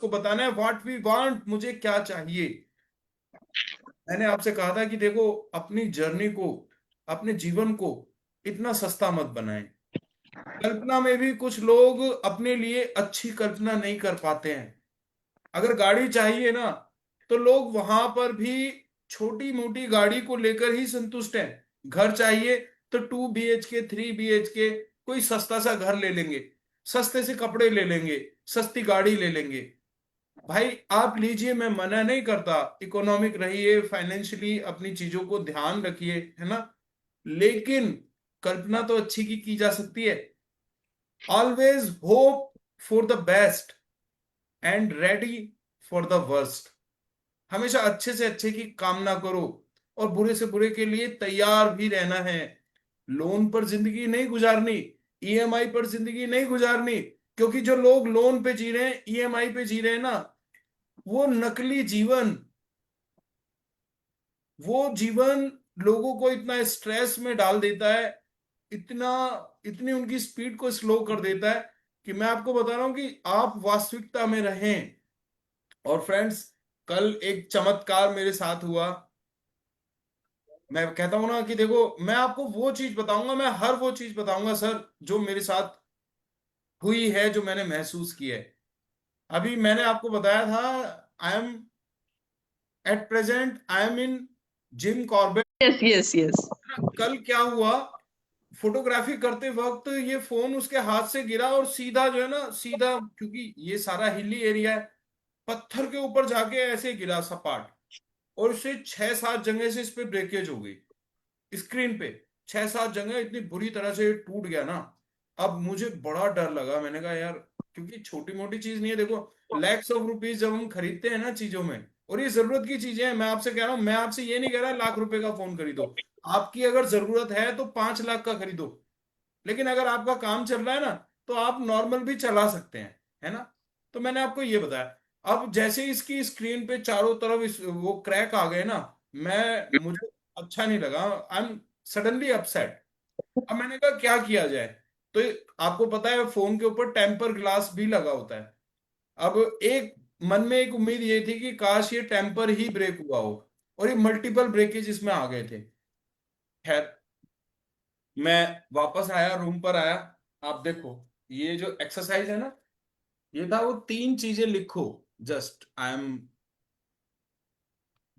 को बताना है व्हाट वी वांट, मुझे क्या चाहिए। मैंने आपसे कहा था कि देखो, अपनी जर्नी को, अपने जीवन को इतना सस्ता मत बनाएं। कल्पना में भी कुछ लोग अपने लिए अच्छी कल्पना नहीं कर पाते हैं। अगर गाड़ी चाहिए ना, तो लोग वहां पर भी छोटी मोटी गाड़ी को लेकर ही संतुष्ट हैं। घर चाहिए तो 2 BHK 3 BHK, कोई सस्ता सा घर ले लेंगे, सस्ते से कपड़े ले लेंगे, सस्ती गाड़ी ले लेंगे। भाई आप लीजिए, मैं मना नहीं करता, इकोनॉमिक रहिए, फाइनेंशियली अपनी चीजों को ध्यान रखिए, है ना। लेकिन कल्पना तो अच्छी की जा सकती है। Always hope for the best and ready for the worst. हमेशा अच्छे से अच्छे की कामना करो और बुरे से बुरे के लिए तैयार भी रहना है। लोन पर जिंदगी नहीं गुजारनी, ईएमआई पर जिंदगी नहीं गुजारनी। क्योंकि जो लोग लोन पे जी रहे हैं, ईएमआई पे जी रहे हैं ना, वो नकली जीवन, वो जीवन लोगों को इतना स्ट्रेस में डाल देता है, इतना, इतनी उनकी स्पीड को स्लो कर देता है कि मैं आपको बता रहा हूं कि आप वास्तविकता में रहें। और फ्रेंड्स, कल एक चमत्कार मेरे साथ हुआ। मैं कहता हूं ना कि देखो, मैं आपको वो चीज बताऊंगा, मैं हर वो चीज बताऊंगा सर जो मेरे साथ हुई है, जो मैंने महसूस की है। अभी मैंने आपको बताया था, I am at present, I am in Jim Corbett. Yes yes yes. कल क्या हुआ, फोटोग्राफी करते वक्त ये फोन उसके हाथ से गिरा और सीधा जो है ना, सीधा, क्योंकि ये सारा हिली एरिया है, पत्थर के ऊपर जाके ऐसे गिरा सपाट। और उससे 6-7 जगह से इस पे ब्रेकेज हो गई, स्क्रीन पे 6-7 जगह इतनी बुरी तरह से टूट गया ना। अब मुझे बड़ा डर लगा, मैंने कहा यार, क्योंकि छोटी मोटी चीज नहीं है, देखो लैक्स ऑफ रुपीज जब हम खरीदते हैं ना चीजों में, और ये जरूरत की चीजें हैं, मैं आपसे कह रहा हूं, मैं आपसे ये नहीं कह रहा लाख रुपए का फोन खरीदो। आपकी अगर जरूरत है तो 5 लाख का खरीदो। लेकिन अगर आपका काम चल रहा है ना, तो आप नॉर्मल भी चला सकते हैं, है ना। तो मैंने आपको ये बताया। अब जैसे ही इसकी स्क्रीन पे चारों तरफ वो क्रैक आ गए ना, मुझे अच्छा नहीं लगा, आई एम सडनली अपसेट। अब मैंने कहा क्या किया जाए। तो आपको पता है फोन के ऊपर टेम्पर ग्लास भी लगा होता है। अब एक मन में एक उम्मीद ये थी कि काश ये टेम्पर ही ब्रेक हुआ हो, और ये मल्टीपल ब्रेकेज इसमें आ गए थे। खैर, मैं वापस आया, रूम पर आया। आप देखो, ये जो एक्सरसाइज है ना, ये था वो 3 चीजें लिखो। Just I am,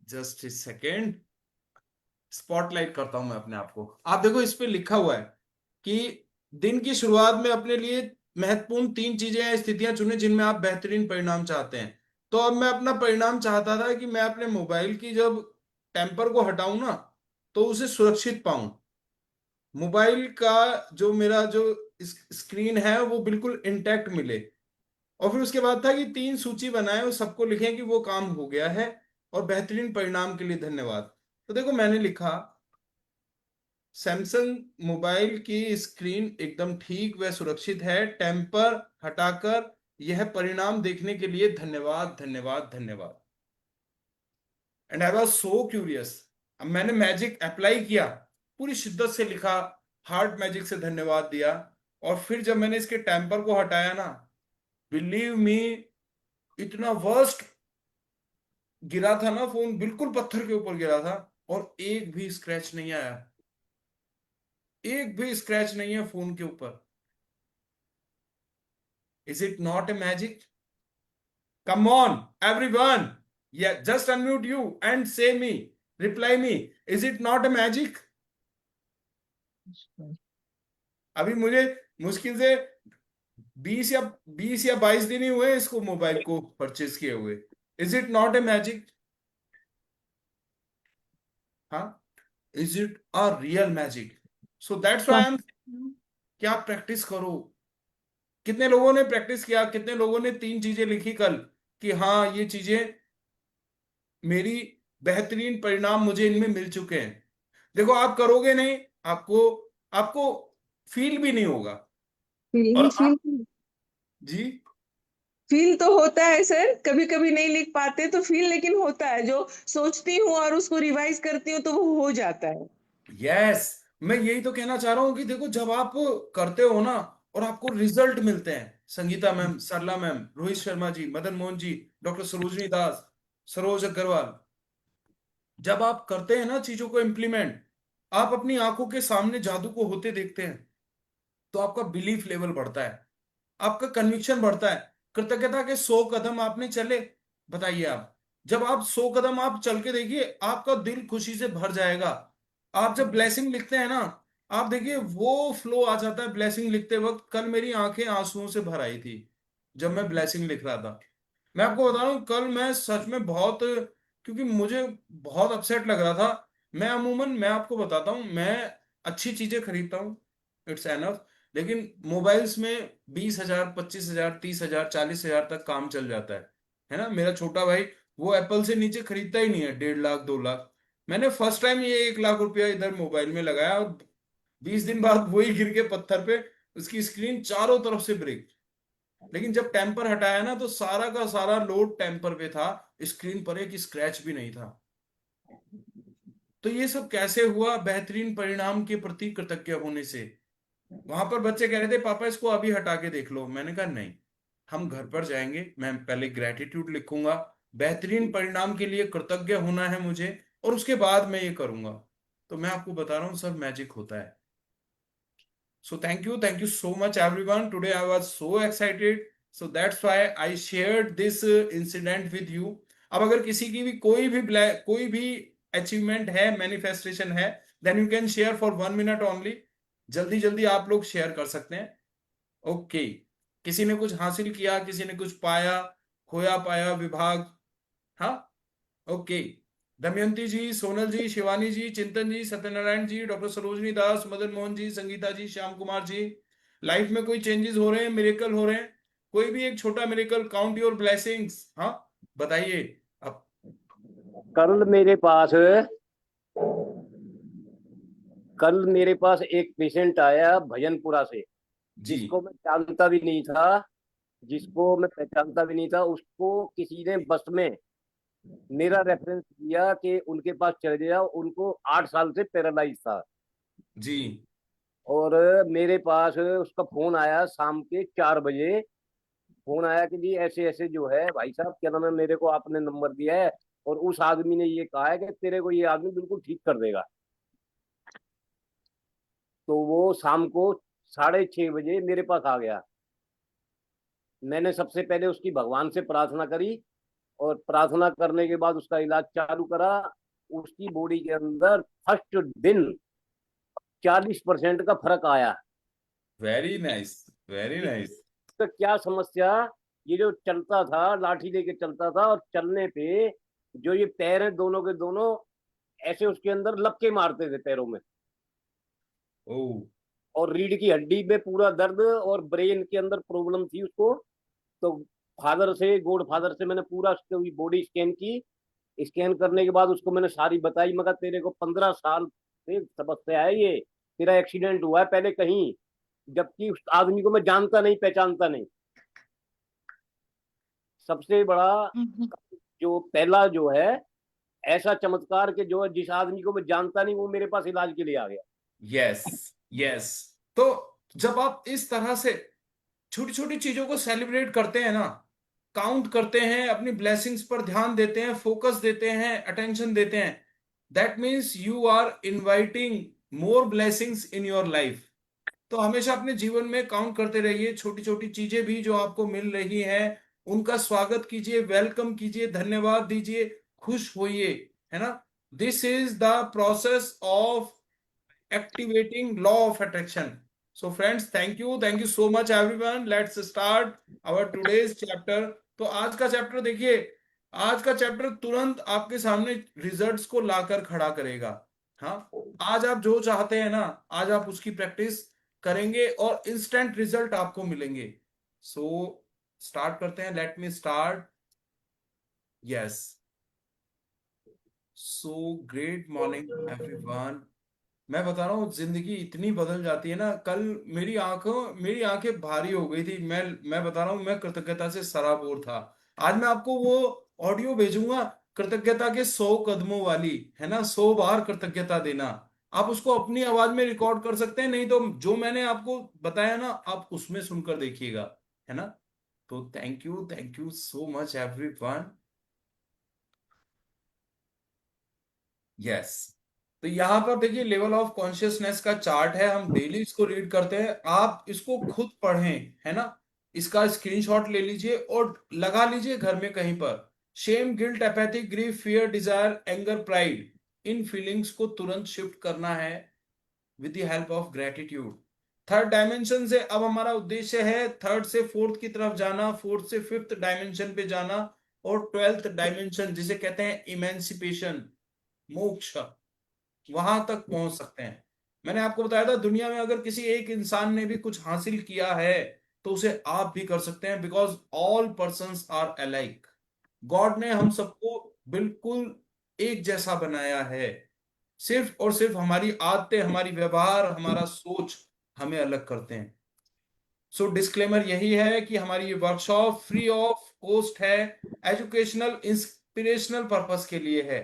just a second, spotlight करता हूं मैं अपने आप को। आप देखो, इस पे लिखा हुआ है कि दिन की शुरुआत में अपने लिए महत्वपूर्ण 3 चीजें या स्थितियां चुने जिनमें आप बेहतरीन परिणाम चाहते हैं। तो अब मैं अपना परिणाम चाहता था कि मैं अपने मोबाइल की जब टेम्पर को हटाऊं ना, तो उसे सुरक्षित पाऊं। मोबाइल का जो मेरा जो स्क्रीन है वो बिल्कुल इंटैक्ट मिले। और फिर उसके बाद था कि 3 सूची बनाए और सबको लिखें कि वो काम हो गया है और बेहतरीन परिणाम के लिए धन्यवाद। तो देखो, मैंने लिखा सैमसंग मोबाइल की स्क्रीन एकदम ठीक व सुरक्षित है, टेम्पर हटाकर यह परिणाम देखने के लिए धन्यवाद धन्यवाद धन्यवाद। And I was so curious. अब मैंने मैजिक अप्लाई किया, पूरी शिद्दत से लिखा, हार्ट मैजिक से धन्यवाद दिया। और फिर जब मैंने इसके टेम्पर को हटाया ना, बिलीव मी, इतना वर्स्ट गिरा था ना फोन, बिल्कुल पत्थर के ऊपर गिरा था, और एक भी स्क्रैच नहीं आया। एक भी स्क्रैच नहीं है फोन के ऊपर। Is it not a magic? Come on everyone, या just unmute you and say me, reply me, is it not a magic? अभी मुझे मुश्किल से 20 या 22 दिन ही हुए इसको, मोबाइल को परचेज किए हुए। Is it not a magic? हाँ, is it a real magic? So that's why I am, क्या प्रैक्टिस करो। कितने लोगों ने प्रैक्टिस किया, कितने लोगों ने 3 चीजें लिखी कल कि हाँ ये चीजें मेरी, बेहतरीन परिणाम मुझे इनमें मिल चुके हैं। देखो, आप करोगे नहीं, आपको आपको फील भी नहीं होगा। और फील आप, फील जी, फील तो होता है सर, कभी कभी नहीं लिख पाते तो फील लेकिन होता है, जो सोचती हूँ और उसको रिवाइज करती हूँ तो वो हो जाता है। यस, मैं यही तो कहना चाह रहा हूं कि देखो, जब आप करते हो ना, और आपको रिजल्ट मिलते हैं। संगीता मैम, सरला मैम, रोहित शर्मा जी, मदन मोहन जी, डॉक्टर सरोजनी दास, सरोज अग्रवाल, जब आप करते हैं ना चीजों को इम्प्लीमेंट, आप अपनी आंखों के सामने जादू को होते देखते हैं, तो आपका बिलीफ लेवल बढ़ता है, आपका कन्विक्शन बढ़ता है। कृतज्ञता के 100 कदम आपने चले, बताइए आप, जब आप 100 कदम आप चल के देखिए, आपका दिल खुशी से भर जाएगा। आप जब ब्लेसिंग लिखते हैं ना, आप देखिए वो फ्लो आ जाता है ब्लेसिंग लिखते वक्त। कल मेरी आंखें आंसुओं से भर आई थी जब मैं ब्लेसिंग लिख रहा था। मैं आपको बता रहा हूँ, कल मैं सच में बहुत, क्योंकि मुझे बहुत अपसेट लग रहा था। मैं अमूमन, मैं आपको बताता हूँ, मैं अच्छी चीजें खरीदता हूँ, इट्स एनफ, लेकिन मोबाइल्स में 20,000, 25,000, 30,000, 40,000 तक काम चल जाता है ना। मेरा छोटा भाई, वो एप्पल से नीचे खरीदता ही नहीं है, 1.5 लाख, 2 लाख। मैंने फर्स्ट टाइम ये 1 लाख रुपया इधर मोबाइल में लगाया, और 20 दिन बाद वही गिर के पत्थर पे, उसकी स्क्रीन चारों तरफ से ब्रेक। लेकिन जब टेम्पर हटाया ना, तो सारा का सारा लोड टेम्पर पे था, स्क्रीन पर एक स्क्रैच भी नहीं था। तो ये सब कैसे हुआ? बेहतरीन परिणाम के प्रति कृतज्ञ होने से। वहां पर बच्चे कह रहे थे, पापा इसको अभी हटा के देख लो। मैंने कहा नहीं, हम घर पर जाएंगे, मैं पहले ग्रेटिट्यूड लिखूंगा, बेहतरीन परिणाम के लिए कृतज्ञ होना है मुझे, और उसके बाद मैं ये करूंगा। तो मैं आपको बता रहा हूँ, सब मैजिक होता है। So thank you so much everyone. Today I was so excited. So that's why I shared this incident with you. अब अगर किसी की भी कोई भी अचीवमेंट है, मैनिफेस्टेशन है, then you can share for 1 minute only. जल्दी जल्दी आप लोग शेयर कर सकते हैं। ओके, किसी ने कुछ हासिल किया, किसी ने कुछ पाया, खोया पाया विभाग। हाँ, ओके। दमयंती जी, सोनल जी, शिवानी जी, चिंतन जी, सत्यनारायण जी, डॉक्टर सरोजनी दास, मदन मोहन जी, संगीता जी, श्याम कुमार जी, लाइफ में कोई चेंजेस हो रहे हैं, मिरेकल हो रहे हैं, कोई भी एक छोटा मिरेकल, काउंट योर ब्लेसिंग्स। हाँ, बताइए अब। कल मेरे पास कल मेरे पास एक पेशेंट आया भजनपुरा से, जी जिसको मैं जानता भी नहीं था, जिसको मैं पहचानता भी नहीं था। उसको किसी ने बस में मेरा रेफरेंस दिया कि उनके पास चले जाओ, उनको 8 साल से पैरालाइज था। जी और मेरे पास उसका फोन आया शाम के 4 बजे। फोन आया कि जी ऐसे ऐसे जो है भाई साहब, क्या नाम है, मेरे को आपने नंबर दिया है और उस आदमी ने ये कहा है कि तेरे को ये आदमी बिल्कुल ठीक कर देगा। तो वो शाम को 6:30 बजे मेरे पास आ गया। मैंने सबसे पहले उसकी भगवान से प्रार्थना करी, और प्रार्थना करने के बाद उसका इलाज चालू करा। उसकी बॉडी के अंदर फर्स्ट दिन 40% का फर्क आया। Very nice, very nice. इसका क्या समस्या, ये जो चलता था लाठी लेके चलता था, और चलने पे जो ये पैर हैं दोनों के दोनों ऐसे उसके अंदर लपके मारते थे पैरों में, ओ, और रीढ़ की हड्डी में पूरा दर्द, और ब्रेन के अंदर प्रॉब्लम थी उसको। तो फादर से, गॉड फादर से मैंने पूरा उसकी बॉडी स्कैन की। स्कैन करने के बाद उसको मैंने सारी बताई, मगर तेरे को 15 साल से समस्या है ये, तेरा एक्सीडेंट हुआ है पहले कहीं, जबकि उस आदमी को मैं जानता नहीं, पहचानता नहीं। सबसे बड़ा जो पहला जो है ऐसा चमत्कार के जो जिस आदमी को मैं जानता नहीं वो मेरे पास इलाज के लिए आ गया। Yes, yes. तो जब आप इस तरह से छोटी छोटी चीजों को सेलिब्रेट करते हैं ना, काउंट करते हैं, अपनी ब्लेसिंग्स पर ध्यान देते हैं, फोकस देते हैं, अटेंशन देते हैं, that means you are inviting more blessings in your life. तो हमेशा अपने जीवन में काउंट करते रहिए, छोटी छोटी चीजें भी जो आपको मिल रही हैं, उनका स्वागत कीजिए, वेलकम कीजिए, धन्यवाद दीजिए, खुश होइए, है ना। This is the process of activating law of attraction. So friends, thank you so much everyone. Let's start our today's chapter. तो आज का चैप्टर देखिए, आज का चैप्टर तुरंत आपके सामने रिजल्ट्स को लाकर खड़ा करेगा। हाँ, आज आप जो चाहते हैं ना, आज आप उसकी प्रैक्टिस करेंगे और इंस्टेंट रिजल्ट आपको मिलेंगे। सो स्टार्ट करते हैं, let me start. Yes, so great morning everyone. मैं बता रहा हूँ, जिंदगी इतनी बदल जाती है ना। कल मेरी आंखें भारी हो गई थी। मैं बता रहा हूँ, मैं कृतज्ञता से सराबोर था। आज मैं आपको वो ऑडियो भेजूंगा, कृतज्ञता के 100 कदमों वाली, है ना, 100 बार कृतज्ञता देना। आप उसको अपनी आवाज में रिकॉर्ड कर सकते हैं, नहीं तो जो मैंने आपको बताया ना आप उसमें सुनकर देखिएगा, है ना। तो thank you so much everyone. Yes. तो यहाँ पर देखिए लेवल ऑफ कॉन्शियसनेस का चार्ट है, हम डेली इसको रीड करते हैं, आप इसको खुद पढ़ें, है ना। इसका स्क्रीनशॉट ले लीजिए और लगा लीजिए घर में कहीं पर। Shame, guilt, apathy, grief, fear, desire, anger, pride, इन फीलिंग्स को तुरंत शिफ्ट करना है with the help of gratitude. Third dimension से अब हमारा उद्देश्य है थर्ड से फोर्थ की तरफ जाना, फोर्थ से फिफ्थ डायमेंशन पे जाना, और ट्वेल्थ डायमेंशन जिसे कहते हैं इमेंसिपेशन, मोक्ष, वहां तक पहुंच सकते हैं। मैंने आपको बताया था दुनिया में अगर किसी एक इंसान ने भी कुछ हासिल किया है तो उसे आप भी कर सकते हैं, because all persons are alike. God ने हम सबको बिल्कुल एक जैसा बनाया है, सिर्फ और सिर्फ हमारी आदतें, हमारी व्यवहार, हमारा सोच हमें अलग करते हैं। सो डिस्क्लेमर यही है कि हमारी ये वर्कशॉप फ्री ऑफ कॉस्ट है, एजुकेशनल इंस्पिरेशनल पर्पस के लिए है,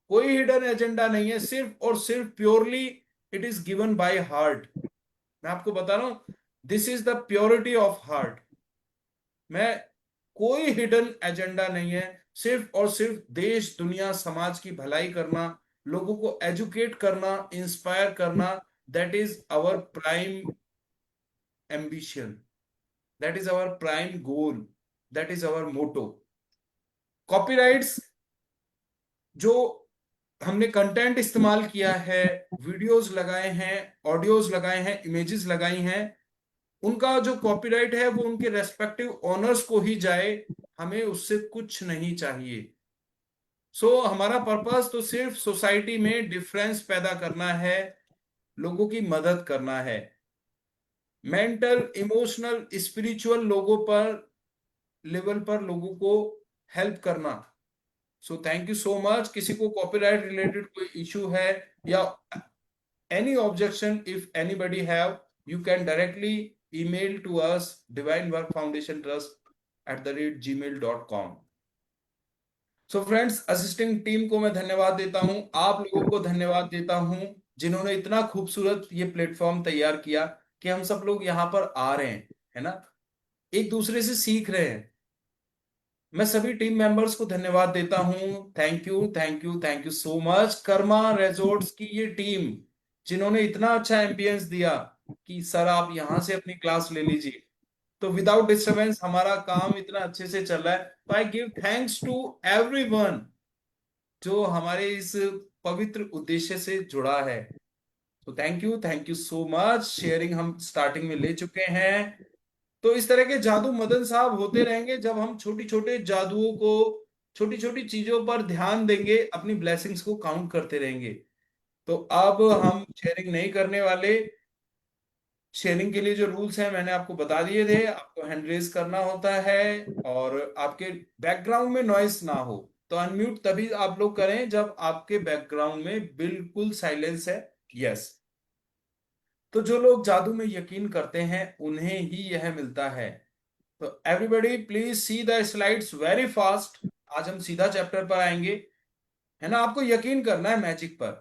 कोई हिडन एजेंडा नहीं है, सिर्फ और सिर्फ purely it is given by heart. मैं आपको बता रहा हूं, this is the purity of heart. मैं, कोई हिडन एजेंडा नहीं है, सिर्फ और सिर्फ देश दुनिया समाज की भलाई करना, लोगों को एजुकेट करना, इंस्पायर करना, that is our prime ambition, that is our prime goal, that is our motto. Copyrights, जो हमने कंटेंट इस्तेमाल किया है, वीडियोस लगाए हैं, ऑडियोज लगाए हैं, इमेजेस लगाई हैं, उनका जो कॉपीराइट है वो उनके रेस्पेक्टिव ओनर्स को ही जाए, हमें उससे कुछ नहीं चाहिए। हमारा पर्पस तो सिर्फ सोसाइटी में डिफरेंस पैदा करना है, लोगों की मदद करना है, मेंटल, इमोशनल, स्पिरिचुअल लोगों पर, लेवल पर लोगों को हेल्प करना। सो थैंक यू सो मच। किसी को कॉपीराइट रिलेटेड कोई इशू है या any objection, if anybody have, you can directly email to us divine work foundation trust @gmail.com। So friends, assisting team को मैं धन्यवाद देता हूं, आप लोगों को धन्यवाद देता हूं जिन्होंने इतना खूबसूरत ये प्लेटफॉर्म तैयार किया कि हम सब लोग यहाँ पर आ रहे हैं, है ना, एक दूसरे से सीख रहे हैं। मैं सभी टीम मेंबर्स को धन्यवाद देता हूं। Thank you so much Karma resorts की ये टीम, जिन्होंने इतना अच्छा एम्बियंस दिया कि सर आप यहां से अपनी क्लास ले लीजिए, तो विदाउट डिस्टरबेंस हमारा काम इतना अच्छे से चल रहा है। तो I give thanks to everyone जो हमारे इस पवित्र उद्देश्य से जुड़ा है। तो thank you so much. Sharing हम स्टार्टिंग में ले चुके हैं, तो इस तरह के जादू मदन साहब होते रहेंगे जब हम छोटी छोटे जादुओं को, छोटी छोटी चीजों पर ध्यान देंगे, अपनी ब्लेसिंग्स को काउंट करते रहेंगे। तो अब हम शेयरिंग नहीं करने वाले। शेयरिंग के लिए जो रूल्स हैं मैंने आपको बता दिए थे, आपको हैंड रेज करना होता है और आपके बैकग्राउंड में नॉइस ना हो, तो अनम्यूट तभी आप लोग करें जब आपके बैकग्राउंड में बिल्कुल साइलेंस है। यस। तो जो लोग जादू में यकीन करते हैं उन्हें ही यह मिलता है। तो everybody please see the slides very fast. आज हम सीधा चैप्टर पर आएंगे, है ना। आपको यकीन करना है मैजिक पर।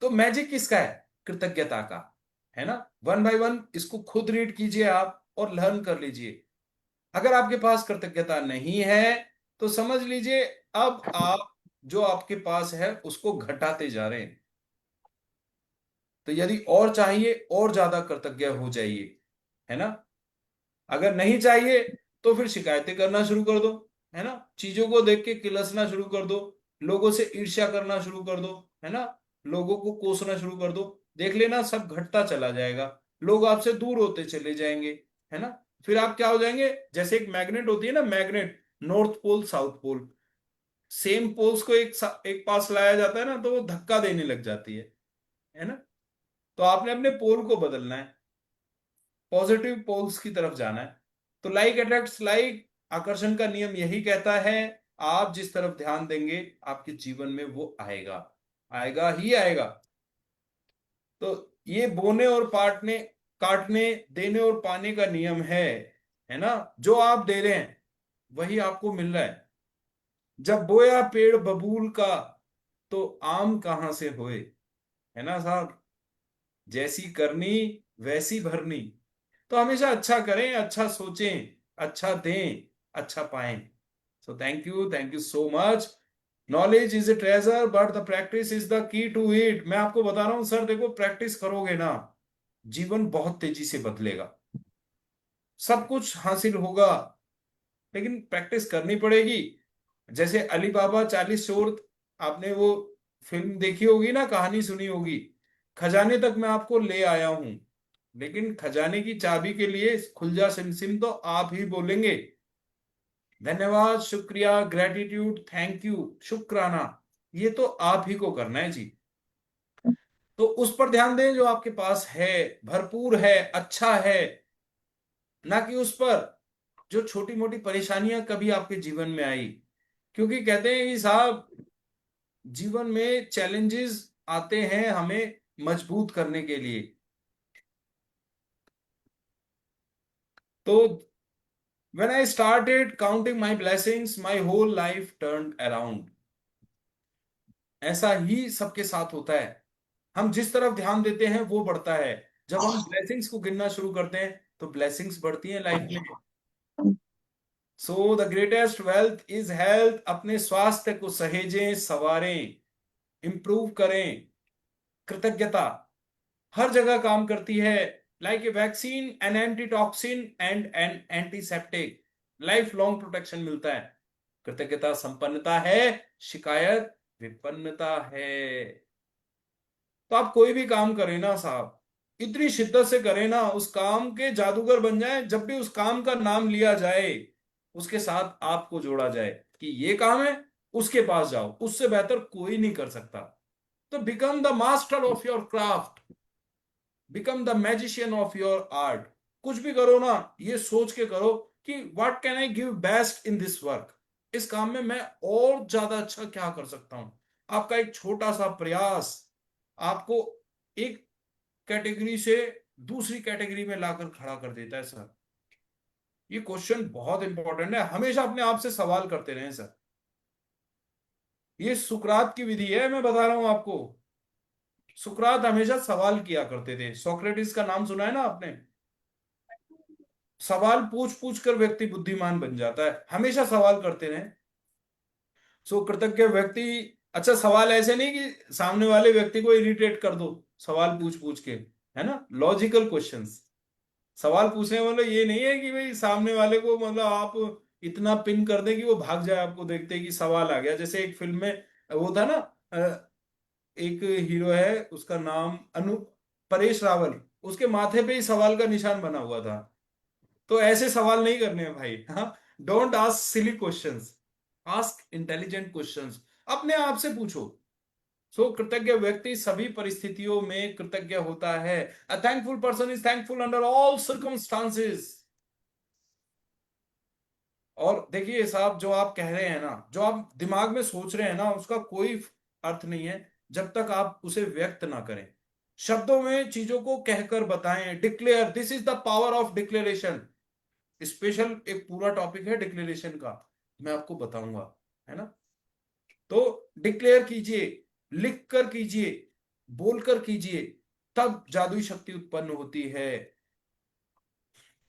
तो मैजिक किसका है? कृतज्ञता का, है ना। वन बाय वन इसको खुद रीड कीजिए आप और लर्न कर लीजिए। अगर आपके पास कृतज्ञता नहीं है तो समझ लीजिए अब आप जो आपके पास है उसको घटाते जा रहे हैं। तो यदि और चाहिए और ज्यादा कृतज्ञ हो जाइए, है ना। अगर नहीं चाहिए तो फिर शिकायतें करना शुरू कर दो, है ना, चीजों को देख के किलसना शुरू कर दो, लोगों से ईर्ष्या करना शुरू कर दो, है ना, लोगों को कोसना शुरू कर दो। देख लेना सब घटता चला जाएगा, लोग आपसे दूर होते चले जाएंगे, है ना। फिर आप क्या हो जाएंगे, जैसे एक मैग्नेट होती है ना, magnet, north pole south pole, same poles को एक पास लाया जाता है ना तो वो धक्का देने लग जाती है ना। तो आपने अपने पोल को बदलना है, पॉजिटिव पोल्स की तरफ जाना है। तो लाइक अट्रैक्ट्स लाइक, आकर्षण का नियम यही कहता है, आप जिस तरफ ध्यान देंगे आपके जीवन में वो आएगा, आएगा ही आएगा। तो ये बोने और पाटने, काटने, देने और पाने का नियम है ना। जो आप दे रहे हैं वही आपको मिल रहा है। जब बोया पेड़ बबूल का तो आम कहां से होए, है ना साहब? जैसी करनी वैसी भरनी। तो हमेशा अच्छा करें, अच्छा सोचें, अच्छा दें, अच्छा पाएं। So thank you so much. Knowledge is a treasure but the practice is the key to it. मैं आपको बता रहा हूं सर, देखो प्रैक्टिस करोगे ना, जीवन बहुत तेजी से बदलेगा। सब कुछ हासिल होगा, लेकिन प्रैक्टिस करनी पड़ेगी। जैसे अली बाबा 40 चोर, आपने वो फिल्म देखी होगी ना, कहानी सुनी होगी। खजाने तक मैं आपको ले आया हूं, लेकिन खजाने की चाबी के लिए खुल जा सिम सिम तो आप ही बोलेंगे। धन्यवाद, शुक्रिया, ग्रेटिट्यूड, थैंक यू, शुक्राना, ये तो आप ही को करना है जी। तो उस पर ध्यान दें जो आपके पास है, भरपूर है, अच्छा है। ना कि उस पर जो छोटी मोटी परेशानियां कभी आपके जीवन में आई। क्योंकि कहते हैं कि साहब, जीवन में चैलेंजेस आते हैं हमें मजबूत करने के लिए। तो when I started counting my blessings, my whole life turned around। ऐसा ही सबके साथ होता है। हम जिस तरफ ध्यान देते हैं वो बढ़ता है। जब हम ब्लेसिंग्स को गिनना शुरू करते हैं तो ब्लेसिंग्स बढ़ती हैं लाइफ में। So the greatest wealth is health. अपने स्वास्थ्य को सहेजें, संवारें, इंप्रूव करें। कृतज्ञता हर जगह काम करती है। Like a vaccine, an antitoxin and an antiseptic, life long protection मिलता है। कृतज्ञता संपन्नता है, शिकायत विपन्नता है। तो आप कोई भी काम करें ना साहब, इतनी शिद्दत से करें ना, उस काम के जादूगर बन जाए। जब भी उस काम का नाम लिया जाए, उसके साथ आपको जोड़ा जाए कि ये काम है, उसके पास जाओ, उससे बेहतर कोई नहीं कर सकता। तो become the master of your craft, become the magician of your art. कुछ भी करो ना, ये सोच के करो कि what can I give best in this work. इस काम में मैं और ज्यादा अच्छा क्या कर सकता हूं। आपका एक छोटा सा प्रयास आपको एक कैटेगरी से दूसरी कैटेगरी में लाकर खड़ा कर देता है सर। ये क्वेश्चन बहुत इंपॉर्टेंट है, हमेशा अपने आप से सवाल करते रहें सर। ये सुकरात की विधि है, मैं बता रहा हूं आपको। सुकरात हमेशा सवाल किया करते थे। सोक्रेटिस का नाम सुना है ना आपने? सवाल पूछ पूछ कर व्यक्ति बुद्धिमान बन जाता है। हमेशा सवाल करते रहे। सो कृतज्ञ व्यक्ति, अच्छा सवाल ऐसे नहीं कि सामने वाले व्यक्ति को इरिटेट कर दो सवाल पूछ पूछ के, है ना, लॉजिकल क्वेश्चंस। सवाल पूछने का मतलब ये नहीं है कि भाई सामने वाले को मतलब आप इतना पिन कर दें कि वो भाग जाए आपको देखते ही कि सवाल आ गया। जैसे एक फिल्म में वो था ना, एक हीरो है, उसका नाम परेश रावल, उसके माथे पे ही सवाल का निशान बना हुआ था। तो ऐसे सवाल नहीं करने हैं भाई। हाँ, don't ask silly questions, ask intelligent questions. अपने आप से पूछो। सो कृतज्ञ व्यक्ति सभी परिस्थितियों में कृतज्ञ होता है। A thankful person is thankful under all circumstances. और देखिए साहब, जो आप कह रहे हैं ना, जो आप दिमाग में सोच रहे हैं ना, उसका कोई अर्थ नहीं है जब तक आप उसे व्यक्त ना करें। शब्दों में चीजों को कहकर बताएं। Declare, this is the power of declaration. Special एक पूरा टॉपिक है डिक्लेरेशन का, मैं आपको बताऊंगा, है ना। तो डिक्लेयर कीजिए, लिख कर कीजिए, बोलकर कीजिए, तब जादुई शक्ति उत्पन्न होती है।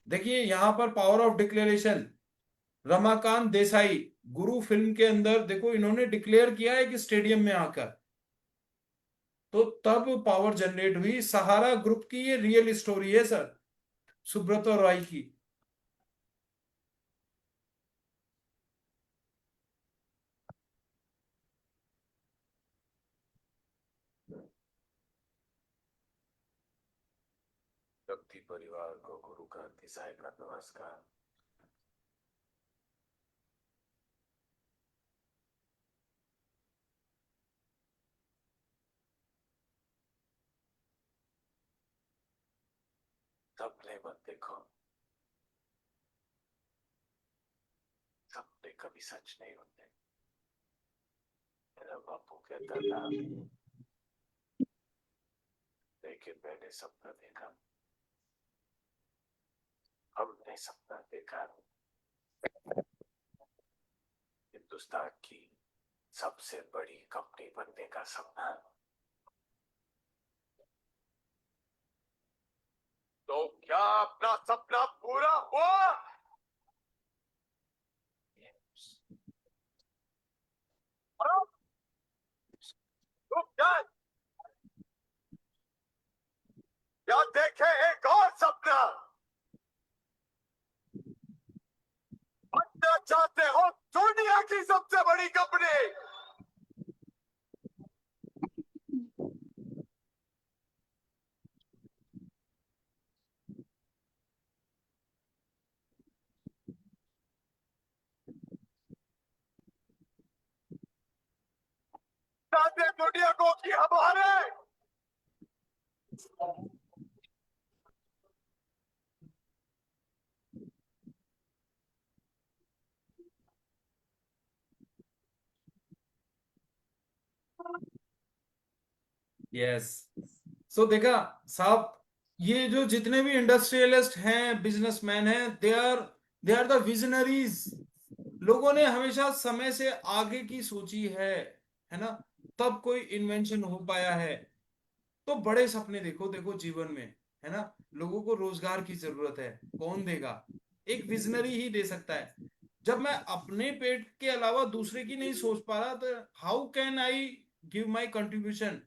देखिए यहां पर power of declaration, Ramakant Desai, Guru film के अंदर देखो, इन्होंने डिक्लेयर किया है कि स्टेडियम में आकर, तो तब पावर जनरेट हुई। सहारा ग्रुप की ये रियल स्टोरी है सर, सुब्रत रॉय की। भक्ति परिवार को गुरु क्रांति साहेब का नमस्कार। सपने मत देखो, सपने कभी सच नहीं होते। मेरा बापू कहता था, लेकिन मैंने सपना देखा। हमने सपना देखा हिंदुस्तान की सबसे बड़ी कंपनी बनने का सपना। क्या अपना सपना पूरा हुआ? रुक जाए, या देखे एक और सपना। बनना चाहते हो दुनिया की सबसे बड़ी कंपनी? चाहते दुनिया को कि हमारे यस। सो देखा साहब, ये जो जितने भी इंडस्ट्रियलिस्ट हैं, बिजनेसमैन हैं, दे आर द विजनरीज। लोगों ने हमेशा समय से आगे की सोची है ना, तब कोई इन्वेंशन हो पाया है। तो बड़े सपने देखो देखो जीवन में, है ना। लोगों को रोजगार की जरूरत है, कौन देगा? एक विजनरी ही दे सकता है। जब मैं अपने पेट के अलावा दूसरे की नहीं सोच पा रहा, तो how can I give my contribution?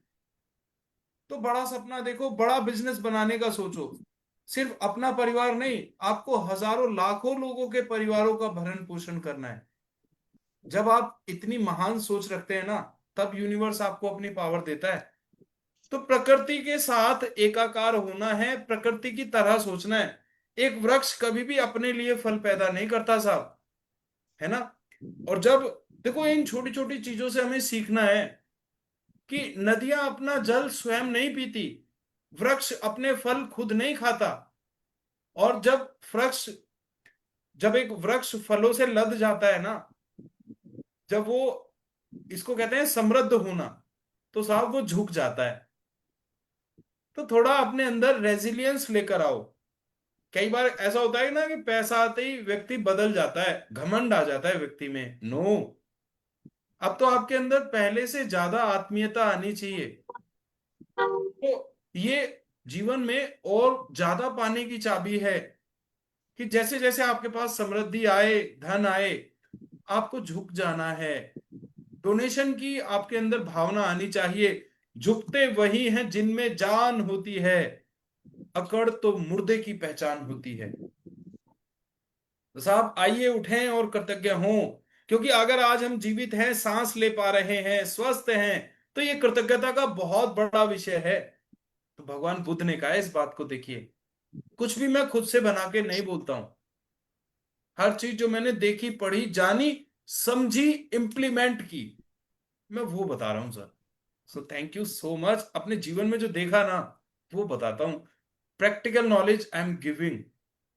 तो बड़ा सपना देखो, बड़ा बिजनेस बनाने का सोचो। सिर्फ अपना परिवार नहीं, आपको हजारों लाखों लोगों के परिवारों का भरण पोषण करना है। जब आप इतनी महान सोच रखते हैं ना, तब यूनिवर्स आपको अपनी पावर देता है। तो प्रकृति के साथ एकाकार होना है, प्रकृति की तरह सोचना है। एक वृक्ष कभी भी अपने लिए फल पैदा नहीं करता साहब, है ना। और जब देखो, इन छोटी छोटी चीजों से हमें सीखना है कि नदियां अपना जल स्वयं नहीं पीती, वृक्ष अपने फल खुद नहीं खाता। और जब एक वृक्ष फलों से लद जाता है ना, जब वो, इसको कहते हैं समृद्ध होना, तो साहब वो झुक जाता है। तो थोड़ा अपने अंदर रेजिलियंस लेकर आओ। कई बार ऐसा होता है ना कि पैसा आते ही व्यक्ति बदल जाता है, घमंड आ जाता है व्यक्ति में। नो, अब तो आपके अंदर पहले से ज्यादा आत्मीयता आनी चाहिए। तो ये जीवन में और ज्यादा पाने की चाबी है कि जैसे जैसे आपके पास समृद्धि आए, धन आए, आपको झुक जाना है। डोनेशन की आपके अंदर भावना आनी चाहिए। झुकते वही हैं जिनमें जान होती है, अकड़ तो मुर्दे की पहचान होती है। तो साहब आइए उठें और कृतज्ञ हों, क्योंकि अगर आज हम जीवित हैं, सांस ले पा रहे हैं, स्वस्थ हैं, तो ये कृतज्ञता का बहुत बड़ा विषय है। तो भगवान बुद्ध ने कहा है इस बात को, देखिए, कुछ भी मैं खुद से बना के नहीं बोलता हूं। हर चीज जो मैंने देखी, पढ़ी, जानी, समझी, इम्प्लीमेंट की, मैं वो बता रहा हूं sir. So thank you so much. अपने जीवन में जो देखा ना, वो बताता हूं। Practical knowledge I am giving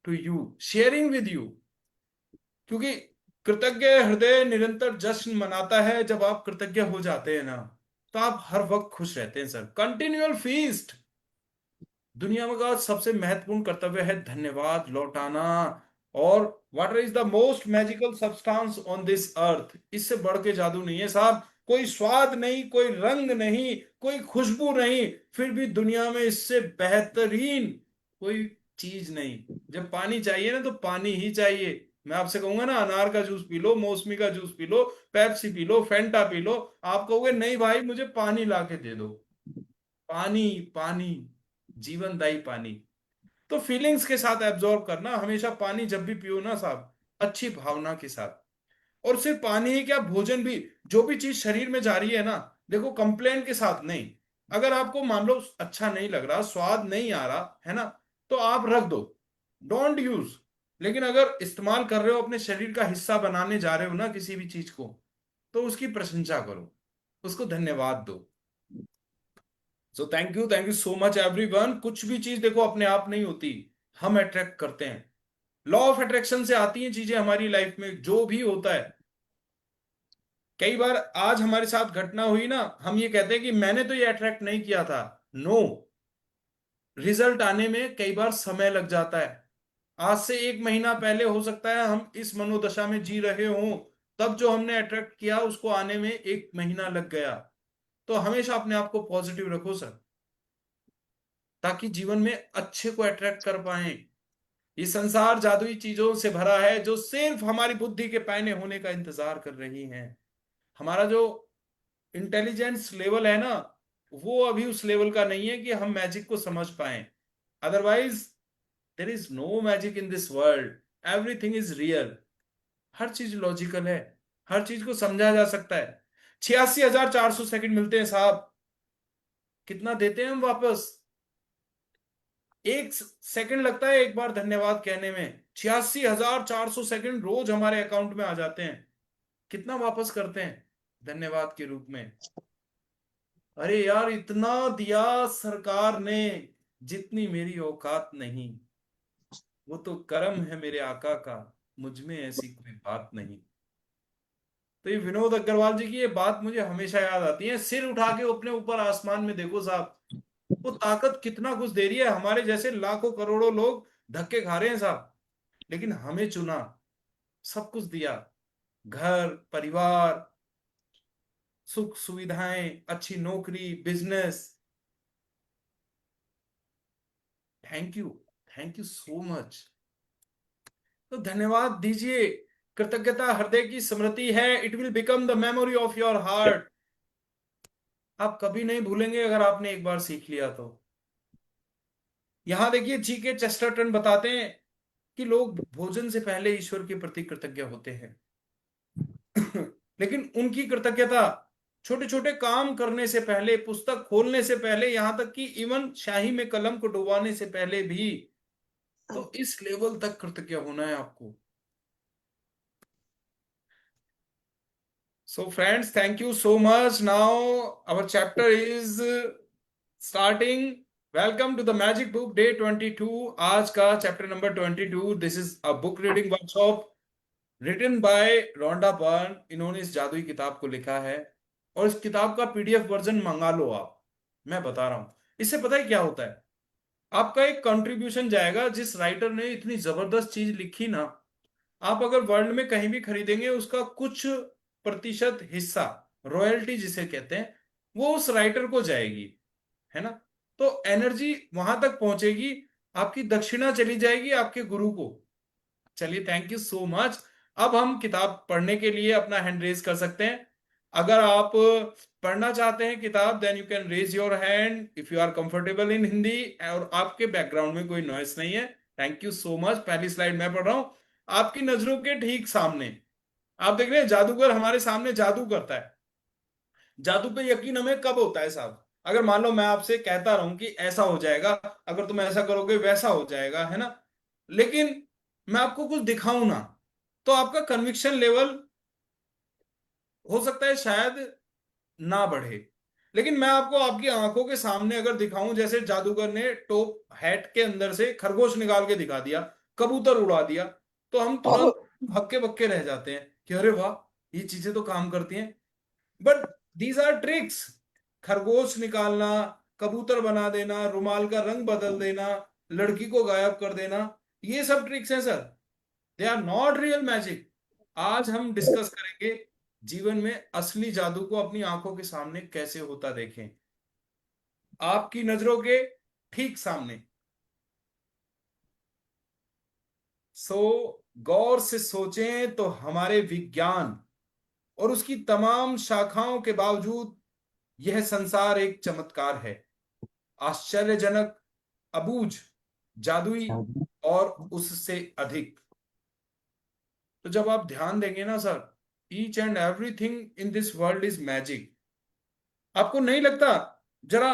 to you, sharing with you. क्योंकि कृतज्ञ हृदय निरंतर जश्न मनाता है। जब आप कृतज्ञ हो जाते हैं ना, तो आप हर वक्त खुश रहते हैं सर। Continual feast. दुनिया में का सबसे महत्वपूर्ण कर्तव्य है धन्यवाद लौटाना। और water is the most magical substance on this earth. इससे बढ़ के जादू नहीं है साहब। कोई स्वाद नहीं, कोई रंग नहीं, कोई खुशबू नहीं, फिर भी दुनिया में इससे बेहतरीन कोई चीज नहीं। जब पानी चाहिए ना, तो पानी ही चाहिए। मैं आपसे कहूंगा ना, अनार का जूस पी लो, मौसमी का juice P low, Pepsi P low, फेंटा पी लो, आप कहोगे नहीं भाई मुझे पानी ला के दे दो। पानी, पानी, जीवनदायी पानी। तो फीलिंग्स के साथ एब्जॉर्ब करना, हमेशा पानी जब भी पियो ना साहब, अच्छी भावना के साथ। और सिर्फ पानी ही क्या, भोजन भी, जो भी चीज शरीर में जा रही है ना, देखो कंप्लेन के साथ नहीं। अगर आपको मान लो अच्छा नहीं लग रहा, स्वाद नहीं आ रहा है ना, तो आप रख दो, डोंट यूज। लेकिन अगर इस्तेमाल कर रहे हो, अपने शरीर का हिस्सा बनाने जा रहे हो ना किसी भी चीज को, तो उसकी प्रशंसा करो, उसको धन्यवाद दो। सो thank you so much everyone. कुछ भी चीज देखो अपने आप नहीं होती, हम अट्रैक्ट करते हैं। लॉ ऑफ अट्रैक्शन से आती हैं चीजें हमारी लाइफ में, जो भी होता है। कई बार आज हमारे साथ घटना हुई ना, हम ये कहते हैं कि मैंने तो ये अट्रैक्ट नहीं किया था। नो, रिजल्ट आने में कई बार समय लग जाता है। आज से एक महीना पहले हो सकता है हम इस मनोदशा में जी रहे हों, तब जो हमने अट्रैक्ट किया उसको आने में एक महीना लग गया। तो हमेशा अपने आप को पॉजिटिव रखो सर। ताकि जीवन में अच्छे को अट्रैक्ट कर पाए। ये संसार जादुई चीजों से भरा है जो सिर्फ हमारी बुद्धि के पैने होने का इंतजार कर रही हैं। हमारा जो इंटेलिजेंस लेवल है ना, वो अभी उस लेवल का नहीं है कि हम मैजिक को समझ पाए। Otherwise there is no magic in this world, everything is real. हर चीज लॉजिकल है, हर चीज को समझा जा सकता है। 86,400 सेकंड मिलते हैं साहब, कितना देते हैं हम वापस? 1 सेकंड लगता है एक बार धन्यवाद कहने में। 86,400 सेकंड रोज हमारे अकाउंट में आ जाते हैं, कितना वापस करते हैं धन्यवाद के रूप में? अरे यार, इतना दिया सरकार ने जितनी मेरी औकात नहीं। वो तो करम है मेरे आका का, मुझ में ऐसी कोई बात नहीं। तो ये विनोद अग्रवाल जी की ये बात मुझे हमेशा याद आती है। सिर उठा के अपने ऊपर आसमान में देखो साहब, वो ताकत कितना कुछ दे रही है। हमारे जैसे लाखों करोड़ों लोग धक्के खा रहे हैं साहब, लेकिन हमें चुना, सब कुछ दिया, घर परिवार, सुख सुविधाएं, अच्छी नौकरी, business. Thank you, thank you so much. तो धन्यवाद दीजिए। कृतज्ञता हृदय की स्मृति है, it will become the memory of your heart. आप कभी नहीं भूलेंगे अगर आपने एक बार सीख लिया तो। यहां देखिए, जी के चेस्टरटन बताते हैं कि लोग भोजन से पहले ईश्वर के प्रति कृतज्ञ होते हैं। लेकिन उनकी कृतज्ञता छोटे छोटे काम करने से पहले, पुस्तक खोलने से पहले, यहां तक कि इवन शाही में कलम को डुबाने से पहले भी। तो इस लेवल तक कृतज्ञ होना है आपको। So friends, thank you so much. Now our chapter is starting. Welcome to the Magic Book Day 22. आज का chapter number 22. This is a book reading workshop written by Rhonda Byrne. इन्होंने इस जादुई किताब को लिखा है और इस किताब का पीडीएफ वर्जन मंगा लो आप। मैं बता रहा हूं, इससे पता है क्या होता है, आपका एक कंट्रीब्यूशन जाएगा। जिस राइटर ने इतनी जबरदस्त चीज लिखी ना, आप अगर वर्ल्ड में कहीं भी खरीदेंगे उसका कुछ प्रतिशत हिस्सा, रॉयल्टी जिसे कहते हैं, वो उस राइटर को जाएगी, है ना। तो एनर्जी वहां तक पहुंचेगी, आपकी दक्षिणा चली जाएगी आपके गुरु को। चलिए, थैंक यू सो मच। अब हम किताब पढ़ने के लिए अपना हैंड रेज कर सकते हैं। अगर आप पढ़ना चाहते हैं किताब, then you can raise your hand if you are comfortable in Hindi और आपके बैकग्राउंड में कोई नॉइस नहीं है। Thank you so much. पहली स्लाइड मैं पढ़ रहा हूं, आपकी नजरों के ठीक सामने। आप देख रहे हैं जादूगर हमारे सामने जादू करता है। जादू पे यकीन हमें कब होता है साहब? अगर मान लो मैं आपसे कहता रहूं कि ऐसा हो जाएगा, अगर तुम ऐसा करोगे वैसा हो जाएगा, है ना। लेकिन मैं आपको कुछ दिखाऊं ना, तो आपका कन्विक्शन लेवल हो सकता है शायद ना बढ़े। लेकिन मैं आपको आपकी आंखों के सामने अगर दिखाऊं, जैसे जादूगर ने टॉप हैट के अंदर से खरगोश निकाल के दिखा दिया, कबूतर उड़ा दिया, तो हम तुरंत हक्के बक्के रह जाते हैं कि अरे वाह, ये चीजें तो काम करती हैं। But these are tricks. खरगोश निकालना, कबूतर बना देना, रुमाल का रंग बदल देना, लड़की को गायब कर देना, ये सब ट्रिक्स हैं sir. They are not real magic. आज हम डिस्कस करेंगे जीवन में असली जादू को अपनी आंखों के सामने कैसे होता देखें, आपकी नजरों के ठीक सामने। सो गौर से सोचें तो हमारे विज्ञान और उसकी तमाम शाखाओं के बावजूद यह संसार एक चमत्कार है, आश्चर्यजनक, अबूझ, जादुई और उससे अधिक। तो जब आप ध्यान देंगे ना sir, each and everything in this world is magic. आपको नहीं लगता? जरा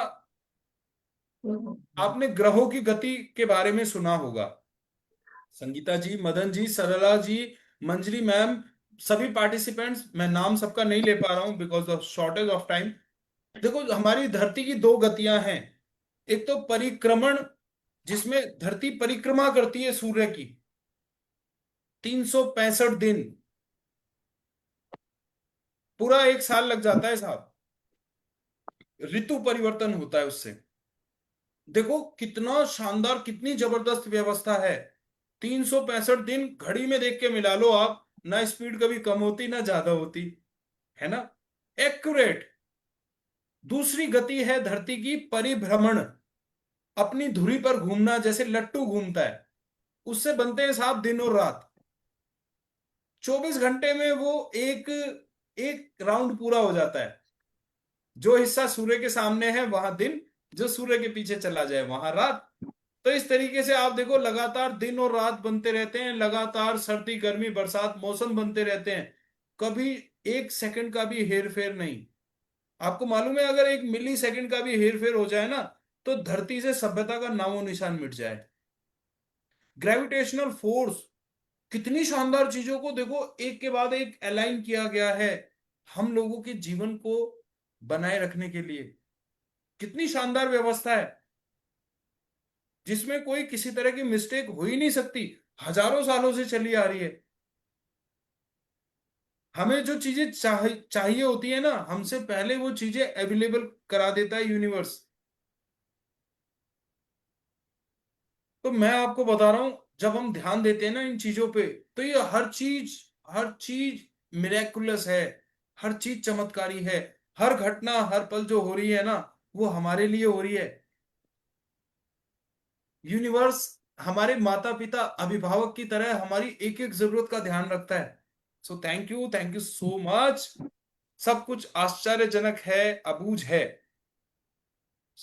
आपने ग्रहों की गति के बारे में सुना होगा। संगीता जी, मदन जी, सरला जी, मंजरी मैम, सभी पार्टिसिपेंट्स, मैं नाम सबका नहीं ले पा रहा हूं because of shortage of time. देखो, हमारी धरती की 2 गतियां हैं। एक तो परिक्रमण, जिसमें धरती परिक्रमा करती है सूर्य की 365 दिन, पूरा 1 साल लग जाता है साहब। ऋतु परिवर्तन होता है उससे। देखो कितना शानदार, कितनी जबरदस्त व्यवस्था है। 365 दिन घड़ी में देख के मिला लो आप, ना स्पीड कभी कम होती ना ज्यादा होती, है ना, एक्यूरेट। दूसरी गति है धरती की परिभ्रमण। अपनी धुरी पर घूमना जैसे लट्टू घूमता है, उससे बनते हैं साहब दिन और रात। 24 घंटे में वो एक एक राउंड पूरा हो जाता है। जो हिस्सा सूर्य के सामने है वहां दिन, जो सूर्य के पीछे चला जाए वहां रात। तो इस तरीके से आप देखो, लगातार दिन और रात बनते रहते हैं, लगातार सर्दी गर्मी बरसात मौसम बनते रहते हैं। कभी एक सेकंड का भी हेर फेर नहीं। आपको मालूम है, अगर एक मिली सेकंड का भी हेर फेर हो जाए ना, तो धरती से सभ्यता का नामो निशान मिट जाए। ग्रेविटेशनल फोर्स, कितनी शानदार चीजों को देखो एक के बाद एक अलाइन किया गया है हम लोगों के जीवन को बनाए रखने के लिए। कितनी शानदार व्यवस्था है, जिसमें कोई किसी तरह की मिस्टेक हो ही नहीं सकती। हजारों सालों से चली आ रही है। हमें जो चीजें चाहिए होती है ना, हमसे पहले वो चीजें अवेलेबल करा देता है यूनिवर्स। तो मैं आपको बता रहा हूं, जब हम ध्यान देते हैं ना इन चीजों पे, तो ये हर चीज मिरेकुलस है। हर चीज चमत्कारी है। हर घटना हर पल जो हो रही है ना, वो हमारे लिए हो रही है। यूनिवर्स हमारे माता पिता अभिभावक की तरह हमारी एक एक जरूरत का ध्यान रखता है। So thank you so much. सब कुछ आश्चर्यजनक है, अबूझ है।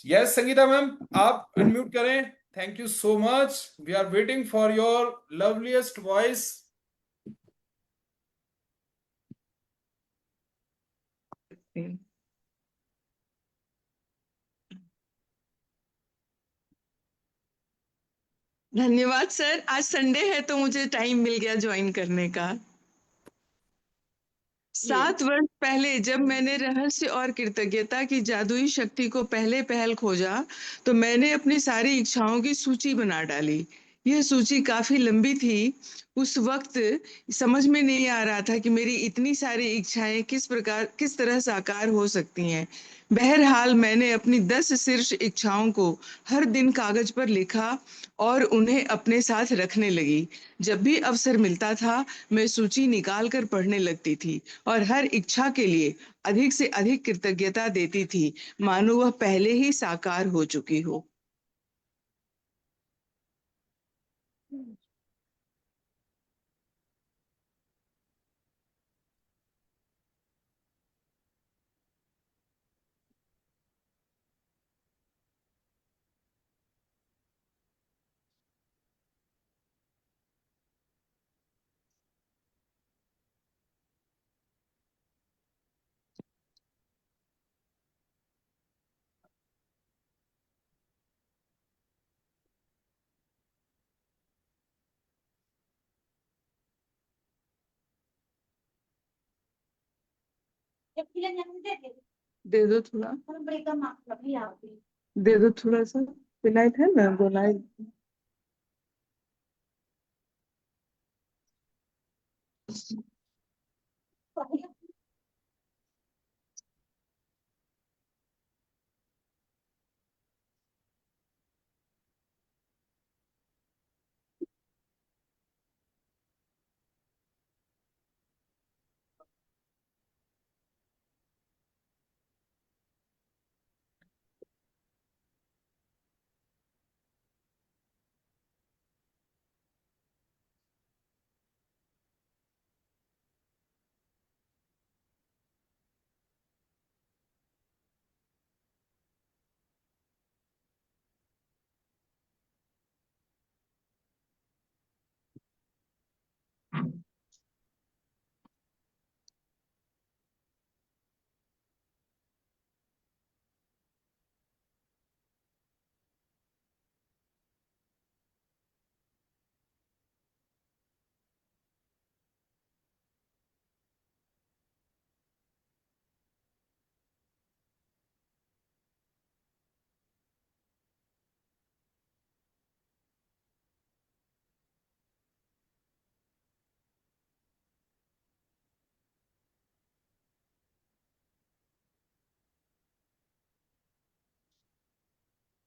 यस संगीता मैम, आप अनम्यूट करें। Thank you so much. We are waiting for your loveliest voice. धन्यवाद सर, आज संडे है तो मुझे टाइम मिल गया ज्वाइन करने का। 7 वर्ष पहले जब मैंने रहस्य और कृतज्ञता की जादुई शक्ति को पहले पहल खोजा, तो मैंने अपनी सारी इच्छाओं की सूची बना डाली। यह सूची काफी लंबी थी। उस वक्त समझ में नहीं आ रहा था कि मेरी इतनी सारी इच्छाएं किस तरह साकार हो सकती हैं। बहरहाल मैंने अपनी 10 शीर्ष इच्छाओं को हर दिन कागज पर लिखा और उन्हें अपने साथ रखने लगी। जब भी अवसर मिलता था, मैं सूची निकाल कर पढ़ने लगती थी और हर इच्छा के लिए अधिक से अधिक कृतज्ञता देती थी, मानो वह पहले ही साकार हो चुकी हो। दे दो थोड़ा, दे दो थोड़ा सा। फिनाइट है ना, बोनाइट।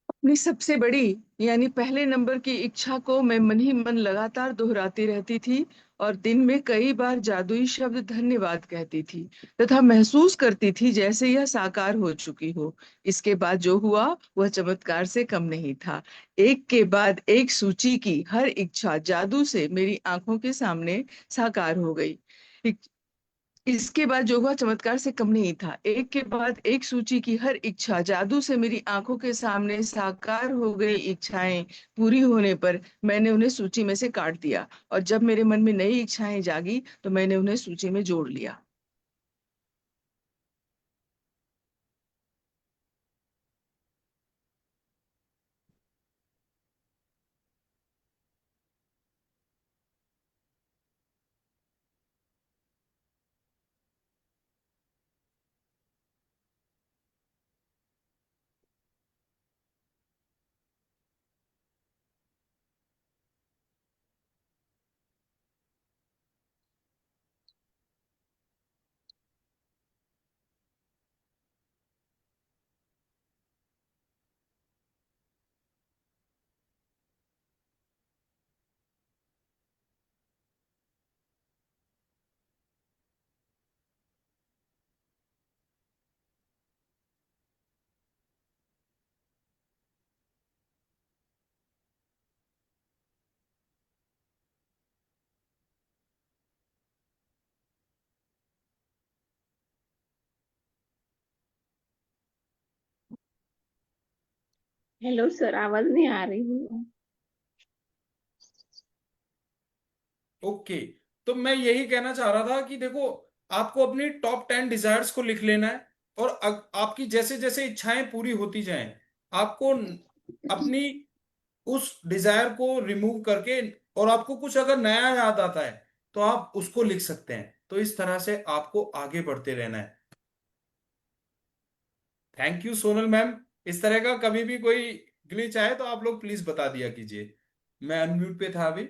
अपनी सबसे बड़ी यानी पहले नंबर की इच्छा को मैं मन ही मन लगातार दोहराती रहती थी और दिन में कई बार जादुई शब्द धन्यवाद कहती थी तथा महसूस करती थी जैसे यह साकार हो चुकी हो। इसके बाद जो हुआ वह चमत्कार से कम नहीं था। एक के बाद एक सूची की हर इच्छा जादू से मेरी आंखों के सामने साकार हो गई। इसके बाद जो हुआ चमत्कार से कम नहीं था। एक के बाद एक सूची की हर इच्छा जादू से मेरी आंखों के सामने साकार हो गई। इच्छाएं पूरी होने पर मैंने उन्हें सूची में से काट दिया और जब मेरे मन में नई इच्छाएं जागी तो मैंने उन्हें सूची में जोड़ लिया। हेलो सर, आवाज नहीं आ रही है। ओके, तो मैं यही कहना चाह रहा था कि देखो, आपको अपनी टॉप 10 डिजायर्स को लिख लेना है, और आपकी जैसे जैसे इच्छाएं पूरी होती जाएं, आपको अपनी उस डिजायर को रिमूव करके, और आपको कुछ अगर नया याद आता है तो आप उसको लिख सकते हैं। तो इस तरह से आपको आगे बढ़ते रहना है। Thank you Sonal ma'am. इस तरह का कभी भी कोई ग्लिच आए तो आप लोग प्लीज बता दिया कीजिए। मैं अनम्यूट पे था अभी।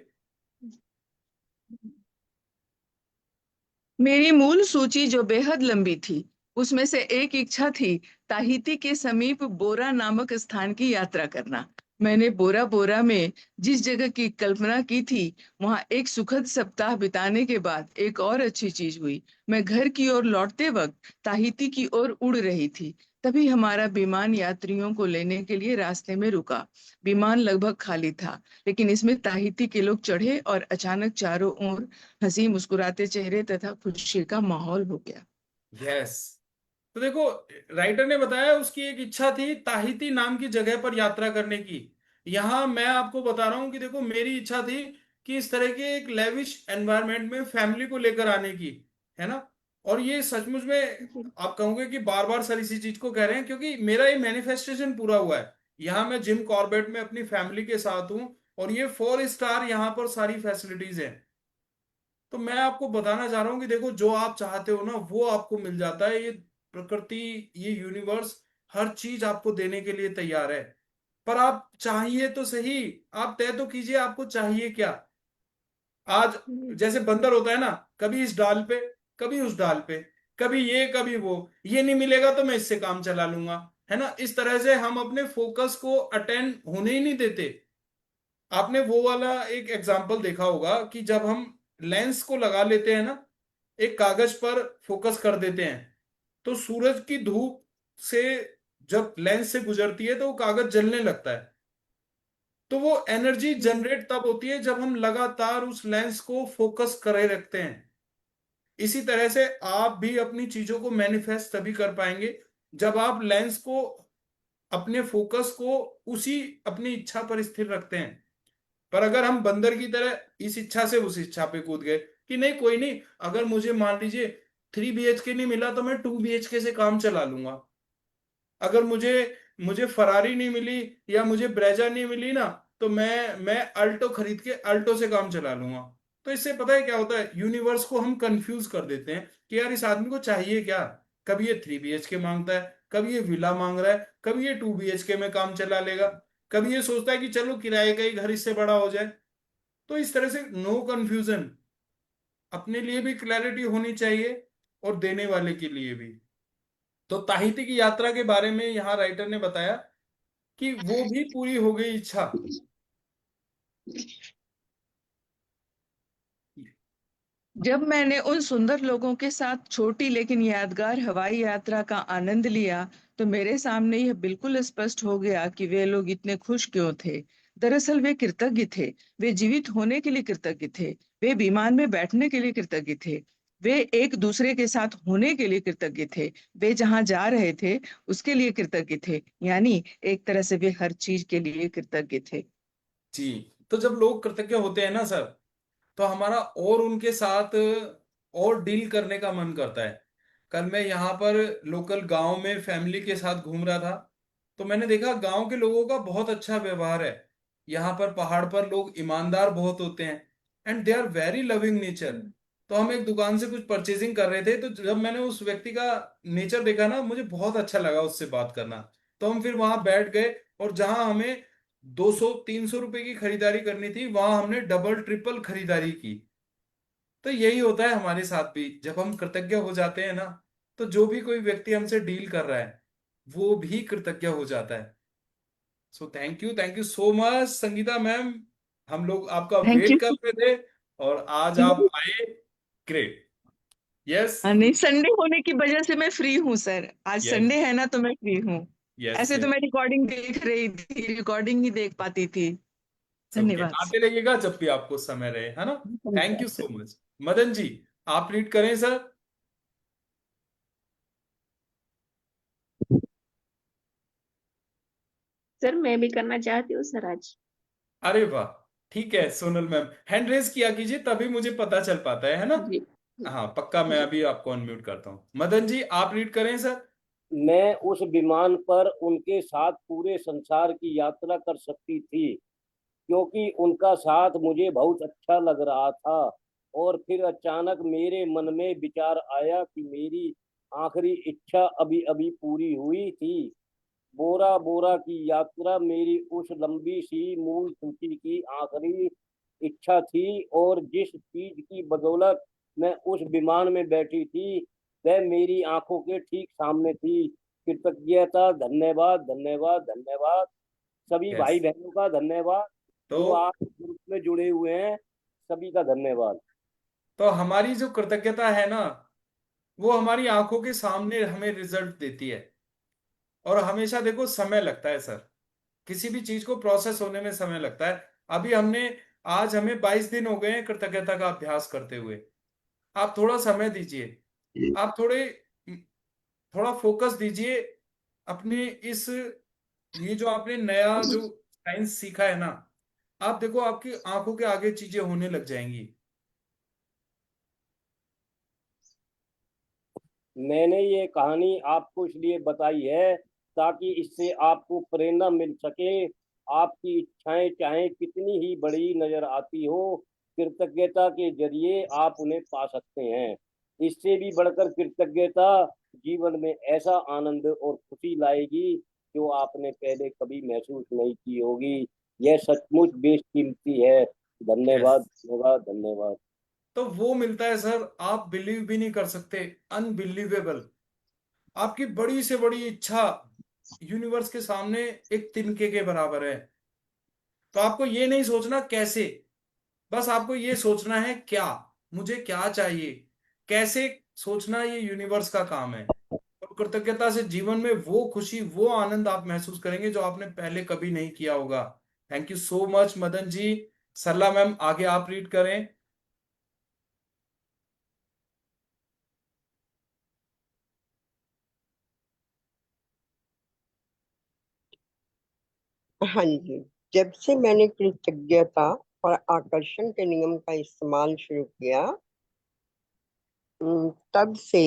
मेरी मूल सूची जो बेहद लंबी थी, उसमें से एक इच्छा थी ताहिती के समीप बोरा नामक स्थान की यात्रा करना। मैंने बोरा बोरा में जिस जगह की कल्पना की थी, वहां एक सुखद सप्ताह बिताने के बाद एक और अच्छी चीज हुई। मैं घर की ओर लौटते वक्त ताहिती की ओर उड़ रही थी। तभी हमारा विमान यात्रियों को लेने के लिए रास्ते में रुका। विमान लगभग खाली था, लेकिन इसमें ताहिती के लोग चढ़े और अचानक चारों ओर हंसी मुस्कुराते चेहरे तथा खुशी का माहौल हो गया। यस। तो देखो, राइटर ने बताया उसकी एक इच्छा थी ताहिती नाम की जगह पर यात्रा करने की। यहां मैं आपको बता रहा हूं कि देखो, मेरी इच्छा थी कि इस तरह के एक लेविश एनवायरनमेंट में फैमिली को लेकर आने की, है ना। और ये सचमुच में जी। आप कहोगे कि बार बार सर इसी चीज को कह रहे हैं, क्योंकि मेरा ये मैनिफेस्टेशन पूरा हुआ है। यहाँ मैं जिम कॉर्बेट में अपनी फैमिली के साथ हूँ, और ये 4 स्टार यहाँ पर सारी फैसिलिटीज है। तो मैं आपको बताना चाह रहा हूँ कि देखो, जो आप चाहते हो ना वो आपको मिल जाता है। ये प्रकृति, ये यूनिवर्स हर चीज आपको देने के लिए तैयार है। पर आप चाहिए तो सही, आप तय तो कीजिए आपको चाहिए क्या। आज जैसे बंदर होता है ना, कभी इस डाल पे, कभी उस डाल पे, कभी ये कभी वो, ये नहीं मिलेगा तो मैं इससे काम चला लूंगा, है ना। इस तरह से हम अपने फोकस को अटेंड होने ही नहीं देते। आपने वो वाला एक एग्जाम्पल देखा होगा कि जब हम लेंस को लगा लेते हैं ना, एक कागज पर फोकस कर देते हैं, तो सूरज की धूप से जब लेंस से गुजरती है तो वो कागज जलने लगता है। तो वो एनर्जी जनरेट तब होती है जब हम लगातार उस लेंस को फोकस करे रखते हैं। इसी तरह से आप भी अपनी चीजों को मैनिफेस्ट तभी कर पाएंगे जब आप लेंस को, अपने फोकस को उसी अपनी इच्छा पर स्थिर रखते हैं। पर अगर हम बंदर की तरह इस इच्छा से उस इच्छा पे कूद गए कि नहीं कोई नहीं, अगर मुझे मान लीजिए 3 BHK नहीं मिला तो मैं 2 BHK से काम चला लूंगा, अगर मुझे मुझे फरारी नहीं मिली या मुझे ब्रेजा नहीं मिली ना, तो मैं अल्टो खरीद के अल्टो से काम चला लूंगा। तो इससे पता है क्या होता है, यूनिवर्स को हम कंफ्यूज कर देते हैं कि यार इस आदमी को चाहिए क्या। कभी ये 3 BHK मांगता है, कभी ये विला मांग रहा है, कभी ये 2 BHK में काम चला लेगा, कभी ये सोचता है कि चलो किराए का ही घर इससे बड़ा हो जाए। तो इस तरह से नो कंफ्यूजन, अपने लिए भी क्लैरिटी होनी चाहिए और देने वाले के लिए भी। तो ताहिती की यात्रा के बारे में यहाँ राइटर ने बताया कि वो भी पूरी हो गई इच्छा। जब मैंने उन सुंदर लोगों के साथ छोटी लेकिन यादगार हवाई यात्रा का आनंद लिया, तो मेरे सामने यह बिल्कुल स्पष्ट हो गया कि वे लोग इतने खुश क्यों थे। दरअसल वे कृतज्ञ थे। वे जीवित होने के लिए कृतज्ञ थे। वे विमान में बैठने के लिए कृतज्ञ थे। वे एक दूसरे के साथ होने के लिए कृतज्ञ थे। वे जहां जा रहे थे उसके लिए कृतज्ञ थे। यानी एक तरह से वे हर चीज के लिए कृतज्ञ थे। जी। तो जब लोग कृतज्ञ होते हैं ना सर, तो हमारा और उनके साथ और डील करने का मन करता है। कल मैं यहाँ पर लोकल गांव में फैमिली के साथ घूम रहा था, तो मैंने देखा गांव के लोगों का बहुत अच्छा व्यवहार है। यहाँ पर पहाड़ पर लोग ईमानदार बहुत होते हैं, and they are very loving nature. तो हम एक दुकान से कुछ परचेजिंग कर रहे थे, तो जब मैंने उस व्यक्ति का नेचर देखा ना, मुझे बहुत अच्छा लगा उससे बात करना। तो हम फिर वहां बैठ गए, और जहां हमें 200-300 रुपए की खरीदारी करनी थी, वहां हमने डबल ट्रिपल खरीदारी की। तो यही होता है हमारे साथ भी, जब हम कृतज्ञ हो जाते हैं ना, तो जो भी कोई व्यक्ति हमसे डील कर रहा है वो भी कृतज्ञ हो जाता है। So thank you so much Sangeeta ma'am. हम लोग आपका थैंक वेट यू। कर रहे थे, और आज आप आए। ग्रेट। यस। नहीं, संडे होने की वजह से मैं फ्री हूँ सर। आज यस। संडे है ना, तो मैं फ्री हूँ। यस। ऐसे तो यस। मैं रिकॉर्डिंग देख रही थी, रिकॉर्डिंग ही देख पाती थी। ओके, धन्यवाद आते रहिएगा जब भी आपको समय रहे, है ना। थैंक धन्यवाद you sir. So much. Madan ji, आप रीड करें सर। सर मैं भी करना चाहती हूँ सर आज। अरे वाह। ठीक है सोनल मैम, हैंड रेज किया कीजिए, तभी मुझे पता चल पाता है ना। जी जी हाँ पक्का, मैं जी। अभी आपको अनम्यूट करता हूँ। मदन जी, आप रीड करें सर। मैं उस विमान पर उनके साथ पूरे संसार की यात्रा कर सकती थी, क्योंकि उनका साथ मुझे बहुत अच्छा लग रहा था। और फिर अचानक मेरे मन में विचार आया कि मेरी आखिरी इच्छा अभी अभी पूरी हुई थी। बोरा बोरा की यात्रा मेरी उस लंबी सी मूल सूची की आखिरी इच्छा थी, और जिस चीज की बदौलत मैं उस विमान में बैठी थी वह मेरी आंखों के ठीक सामने थी। कृतज्ञता, धन्यवाद धन्यवाद धन्यवाद। सभी यस। भाई बहनों का धन्यवाद तो जो आप ग्रुप में जुड़े हुए हैं, सभी का धन्यवाद। हमारी जो कृतज्ञता है ना, वो हमारी आंखों के सामने हमें रिजल्ट देती है। और हमेशा देखो समय लगता है सर, किसी भी चीज को प्रोसेस होने में समय लगता है। अभी हमने आज हमें 22 दिन हो गए हैं कृतज्ञता का अभ्यास करते हुए। आप थोड़ा समय दीजिए, आप थोड़ा फोकस दीजिए अपने इस, ये जो आपने नया जो साइंस सीखा है ना, आप देखो आपकी आंखों के आगे चीजें होने लग जाएंगी। मैंने ये कहानी आपको इसलिए बताई है ताकि इससे आपको प्रेरणा मिल सके। आपकी इच्छाएं चाहे कितनी ही बड़ी नजर आती हो, कृतज्ञता के जरिए आप उन्हें पा सकते हैं। इससे भी बढ़कर कृतज्ञता जीवन में ऐसा आनंद और खुशी लाएगी जो आपने पहले कभी महसूस नहीं की होगी। यह सचमुच बेशकीमती है। यस। धन्यवाद धन्यवाद धन्यवाद। तो वो मिलता है सर, आप बिलीव भी नहीं कर सकते। अनबिलीवेबल। आपकी बड़ी से बड़ी इच्छा यूनिवर्स के सामने एक तिनके के बराबर है। तो आपको ये नहीं सोचना कैसे, बस आपको ये सोचना है क्या, मुझे क्या चाहिए, कैसे सोचना, ये यूनिवर्स का काम है। और कृतज्ञता से जीवन में वो खुशी, वो आनंद आप महसूस करेंगे जो आपने पहले कभी नहीं किया होगा। Thank you so much Madan ji. Sarla ma'am, आगे आप रीड करें। हाँ जी। जब से मैंने कृतज्ञता और आकर्षण के नियम का इस्तेमाल शुरू किया, तब से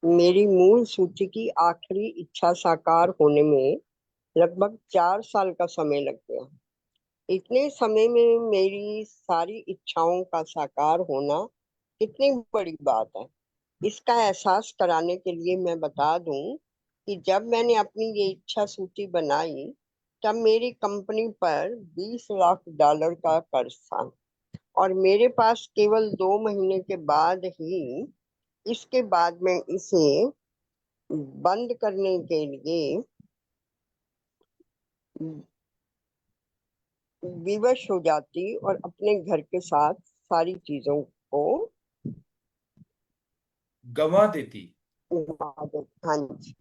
मेरी मूल सूची की आखिरी इच्छा साकार होने में लगभग 4 साल का समय लग गया। इतने समय में मेरी सारी इच्छाओं का साकार होना कितनी बड़ी बात है, इसका एहसास कराने के लिए मैं बता दूं कि जब मैंने अपनी ये इच्छा सूची बनाई, तब मेरी कंपनी पर $20 लाख का कर्ज था, और मेरे पास केवल 2 महीने के बाद ही इसके बाद मैं इसे बंद करने के लिए विवश हो जाती और अपने घर के साथ सारी चीजों को गंवा देती। हाँ जी।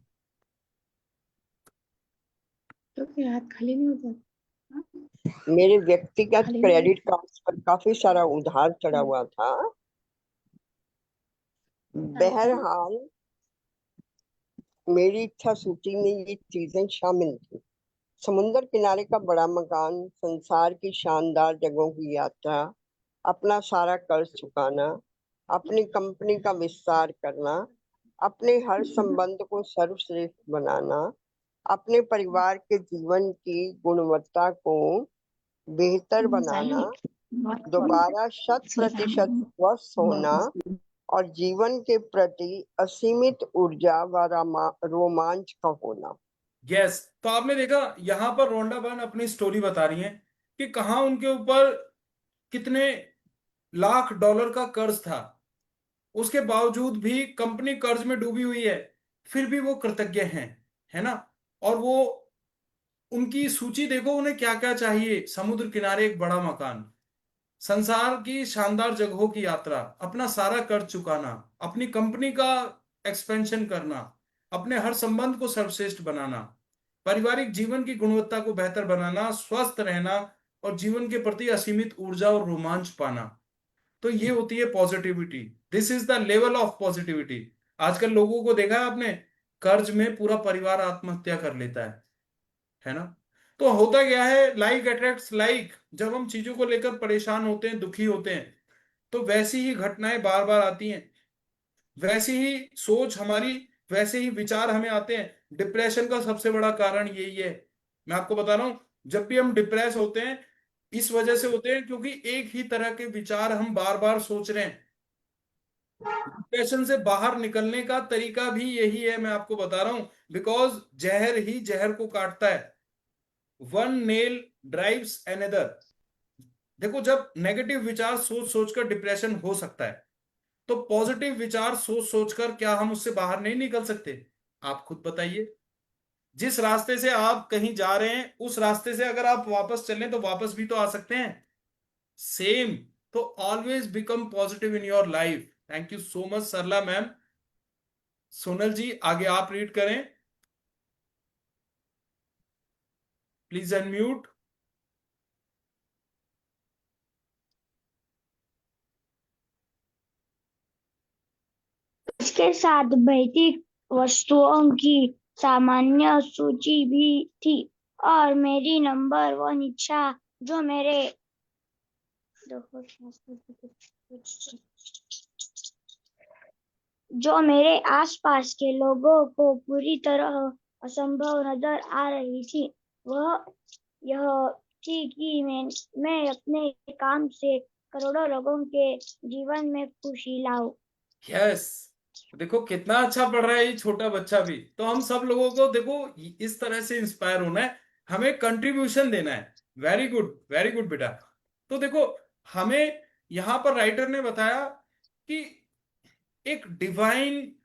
तो फिर हाथ खाली नहीं होता? हाँ? मेरे व्यक्तिगत खाली नहीं क्रेडिट कार्ड्स पर काफी सारा उधार चढ़ा होता? हुआ था। अच्छा। बहरहाल मेरी इच्छा सूची में ये चीजें शामिल थी: समुंदर किनारे का बड़ा मकान, संसार की शानदार जगहों की यात्रा, अपना सारा कर्ज चुकाना, अपनी कंपनी का विस्तार करना, अपने हर संबंध को सर्वश्रेष्ठ बनाना, अपने परिवार के जीवन की गुणवत्ता को बेहतर बनाना, दोबारा 100% स्वस्थ होना और जीवन के प्रति असीमित ऊर्जा व रोमांच का होना। यस, तो आपने देखा यहां पर रोंडा बहन अपनी स्टोरी बता रही हैं कि कहाँ उनके ऊपर कितने लाख डॉलर का कर्ज था, उसके बावजूद भी कंपनी कर्ज में डूबी हुई है, फिर भी वो कृतज्ञ हैं, है ना। और वो उनकी सूची देखो, उन्हें क्या क्या चाहिए: समुद्र किनारे एक बड़ा मकान, संसार की शानदार जगहों की यात्रा, अपना सारा कर्ज चुकाना, अपनी कंपनी का एक्सपेंशन करना, अपने हर संबंध को सर्वश्रेष्ठ बनाना, पारिवारिक जीवन की गुणवत्ता को बेहतर बनाना, स्वस्थ रहना और जीवन के प्रति असीमित ऊर्जा और रोमांच पाना। तो ये होती है positivity. This is the level of positivity. आजकल लोगों को देखा है आपने, कर्ज में पूरा परिवार आत्महत्या कर लेता है ना। तो होता क्या है, लाइक अट्रैक्ट्स लाइक। जब हम चीजों को लेकर परेशान होते हैं, दुखी होते हैं, तो वैसी ही घटनाएं बार बार आती हैं, वैसी ही सोच हमारी, वैसे ही विचार हमें आते हैं। डिप्रेशन का सबसे बड़ा कारण यही है। मैं आपको बता रहा हूं, जब भी हम डिप्रेस होते हैं, इस वजह से होते हैं क्योंकि एक ही तरह के विचार हम बार बार सोच रहे हैं। डिप्रेशन से बाहर निकलने का तरीका भी यही है, मैं आपको बता रहा हूं। बिकॉज जहर ही जहर को काटता है। One nail drives another. देखो, जब नेगेटिव विचार सोच सोचकर डिप्रेशन हो सकता है, तो पॉजिटिव विचार सोच सोचकर क्या हम उससे बाहर नहीं निकल सकते? आप खुद बताइए। जिस रास्ते से आप कहीं जा रहे हैं, उस रास्ते से अगर आप वापस चलें तो वापस भी तो आ सकते हैं। सेम। तो always become positive in your life. Thank you so much Sarla ma'am. Sonal ji, आगे आप रीड करें, प्लीज अनम्यूट। इसके साथ भौतिक वस्तुओं की सामान्य सूची भी थी और मेरी नंबर 1 इच्छा जो मेरे आसपास के लोगों को पूरी तरह असंभव नजर आ रही थी, वह यह थी कि मैं अपने काम से करोड़ों लोगों के जीवन में खुशी लाऊं। यस, देखो कितना अच्छा पढ़ रहा है ये छोटा बच्चा भी। तो हम सब लोगों को देखो इस तरह से इंस्पायर होना है, हमें कंट्रीब्यूशन देना है। वेरी गुड बेटा। तो देखो, हमें यहां पर राइटर ने बताया कि एक डिवाइन,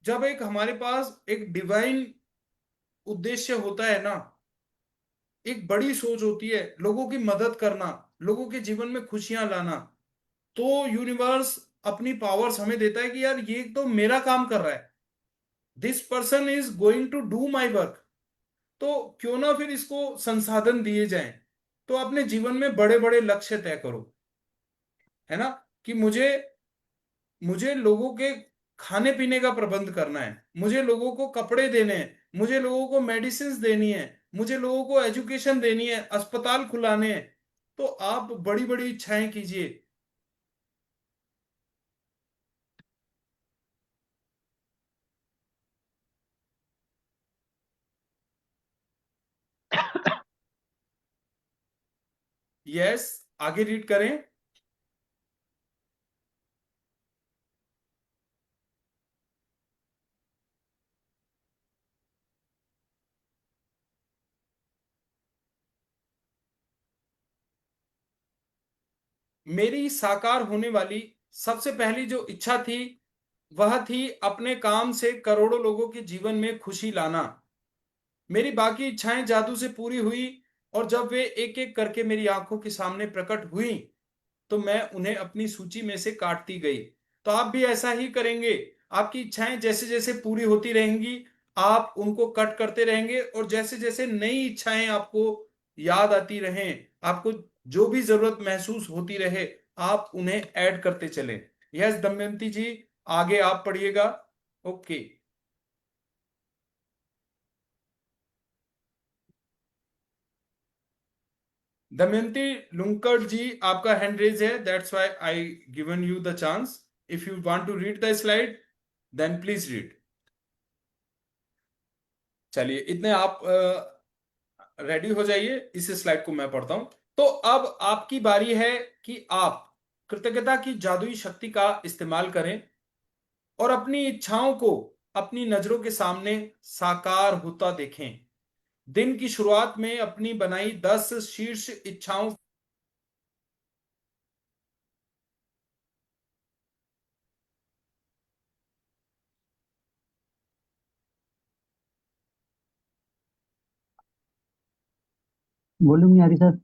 जब एक हमारे पास एक डिवाइन उद्देश्य होता है ना, एक बड़ी सोच होती है, लोगों की मदद करना, लोगों के जीवन में खुशियां लाना, तो यूनिवर्स अपनी पावर्स हमें देता है कि यार ये तो मेरा काम कर रहा है, this person is going to do my work. तो क्यों ना फिर इसको संसाधन दिए जाएं। तो अपने जीवन में बड़े बड़े लक्ष्य तय करो, है ना, कि मुझे मुझे लोगों के खाने पीने का प्रबंध करना है, मुझे लोगों को कपड़े देने हैं, मुझे लोगों को मेडिसिन देनी है, मुझे लोगों को एजुकेशन देनी है, अस्पताल खुलाने हैं। तो आप बड़ी बड़ी इच्छाएं कीजिए। यस, आगे रीड करें। मेरी साकार होने वाली सबसे पहली जो इच्छा थी, वह थी अपने काम से करोड़ों लोगों के जीवन में खुशी लाना। मेरी बाकी इच्छाएं जादू से पूरी हुई, और जब वे एक एक करके मेरी आंखों के सामने प्रकट हुई, तो मैं उन्हें अपनी सूची में से काटती गई। तो आप भी ऐसा ही करेंगे। आपकी इच्छाएं जैसे जैसे पूरी होती रहेंगी, आप उनको कट करते रहेंगे, और जैसे जैसे नई इच्छाएं आपको याद आती रहें, आपको जो भी जरूरत महसूस होती रहे, आप उन्हें ऐड करते चलें। यस दमयंती जी, आगे आप पढ़िएगा। ओके। दमयंती लुंकड़ जी, आपका हैंड रेज है, that's why I given you the chance. If you want to read the slide then please read. चलिए, इतने आप रेडी हो जाइए, इस स्लाइड को मैं पढ़ता हूं। तो अब आपकी बारी है कि आप कृतज्ञता की जादुई शक्ति का इस्तेमाल करें और अपनी इच्छाओं को अपनी नजरों के सामने साकार होता देखें। दिन की शुरुआत में अपनी बनाई 10 शीर्ष इच्छाओं वॉल्यूम नहीं आ रही सर,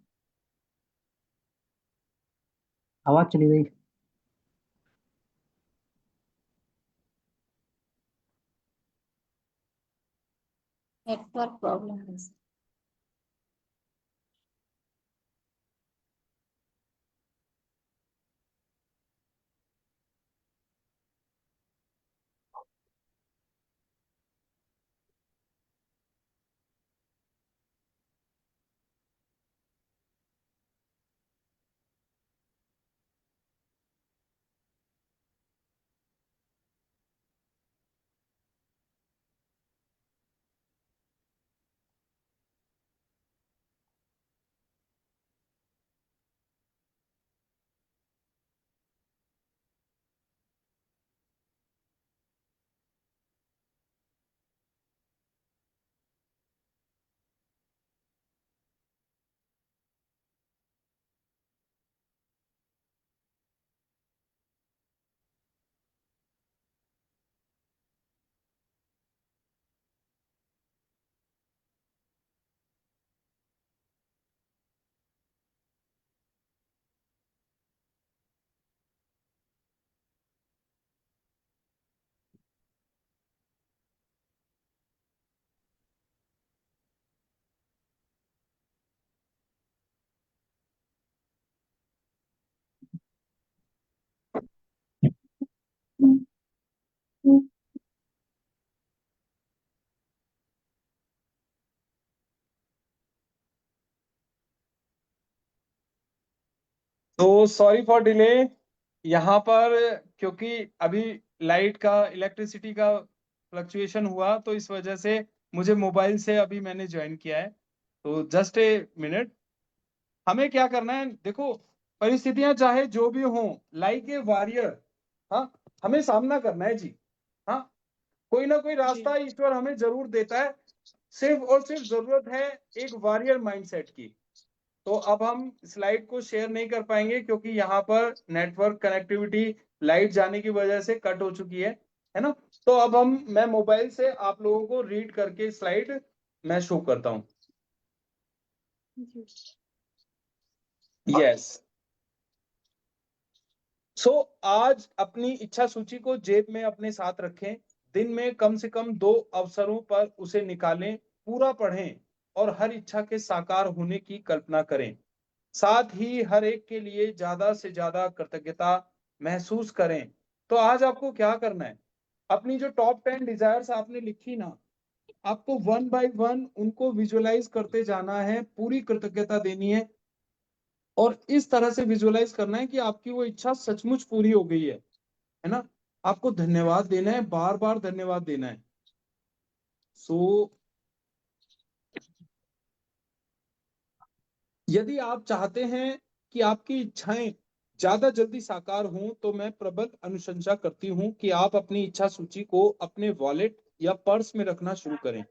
आवाज चली गई। नेटवर्क प्रॉब्लम है सर। तो सॉरी फॉर डिले। यहाँ पर क्योंकि अभी लाइट का, इलेक्ट्रिसिटी का फ्लक्चुएशन हुआ, तो इस वजह से मुझे मोबाइल से अभी मैंने ज्वाइन किया है। तो जस्ट ए मिनट। हमें क्या करना है, देखो, परिस्थितियां चाहे जो भी हों, लाइक ए वॉरियर, हाँ, हमें सामना करना है जी। हाँ, कोई ना कोई रास्ता ईश्वर हमें जरूर देता है। सिर्फ और सिर्फ जरूरत है एक वॉरियर माइंडसेट की। तो अब हम स्लाइड को शेयर नहीं कर पाएंगे क्योंकि यहाँ पर नेटवर्क कनेक्टिविटी लाइट जाने की वजह से कट हो चुकी है ना। तो अब मैं मोबाइल से आप लोगों को रीड करके स्लाइड मैं शो करता हूँ। यस। सो आज अपनी इच्छा सूची को जेब में अपने साथ रखें। दिन में कम से कम 2 अवसरों पर उसे निकालें, पूरा पढ़ें और हर इच्छा के साकार होने की कल्पना करें। साथ ही हर एक के लिए ज्यादा से ज्यादा कृतज्ञता महसूस करें। तो आज आपको क्या करना है, अपनी जो टॉप 10 डिजायर्स आपने लिखी ना, आपको 1 बाय 1 उनको विजुअलाइज करते जाना है, पूरी कृतज्ञता देनी है और इस तरह से विजुअलाइज करना है कि आपकी वो इच्छा सचमुच पूरी हो गई है ना। आपको धन्यवाद देना है, बार बार धन्यवाद देना है। सो यदि आप चाहते हैं कि आपकी इच्छाएं ज्यादा जल्दी साकार हों, तो मैं प्रबल अनुशंसा करती हूं कि आप अपनी इच्छा सूची को अपने वॉलेट या पर्स में रखना शुरू करें।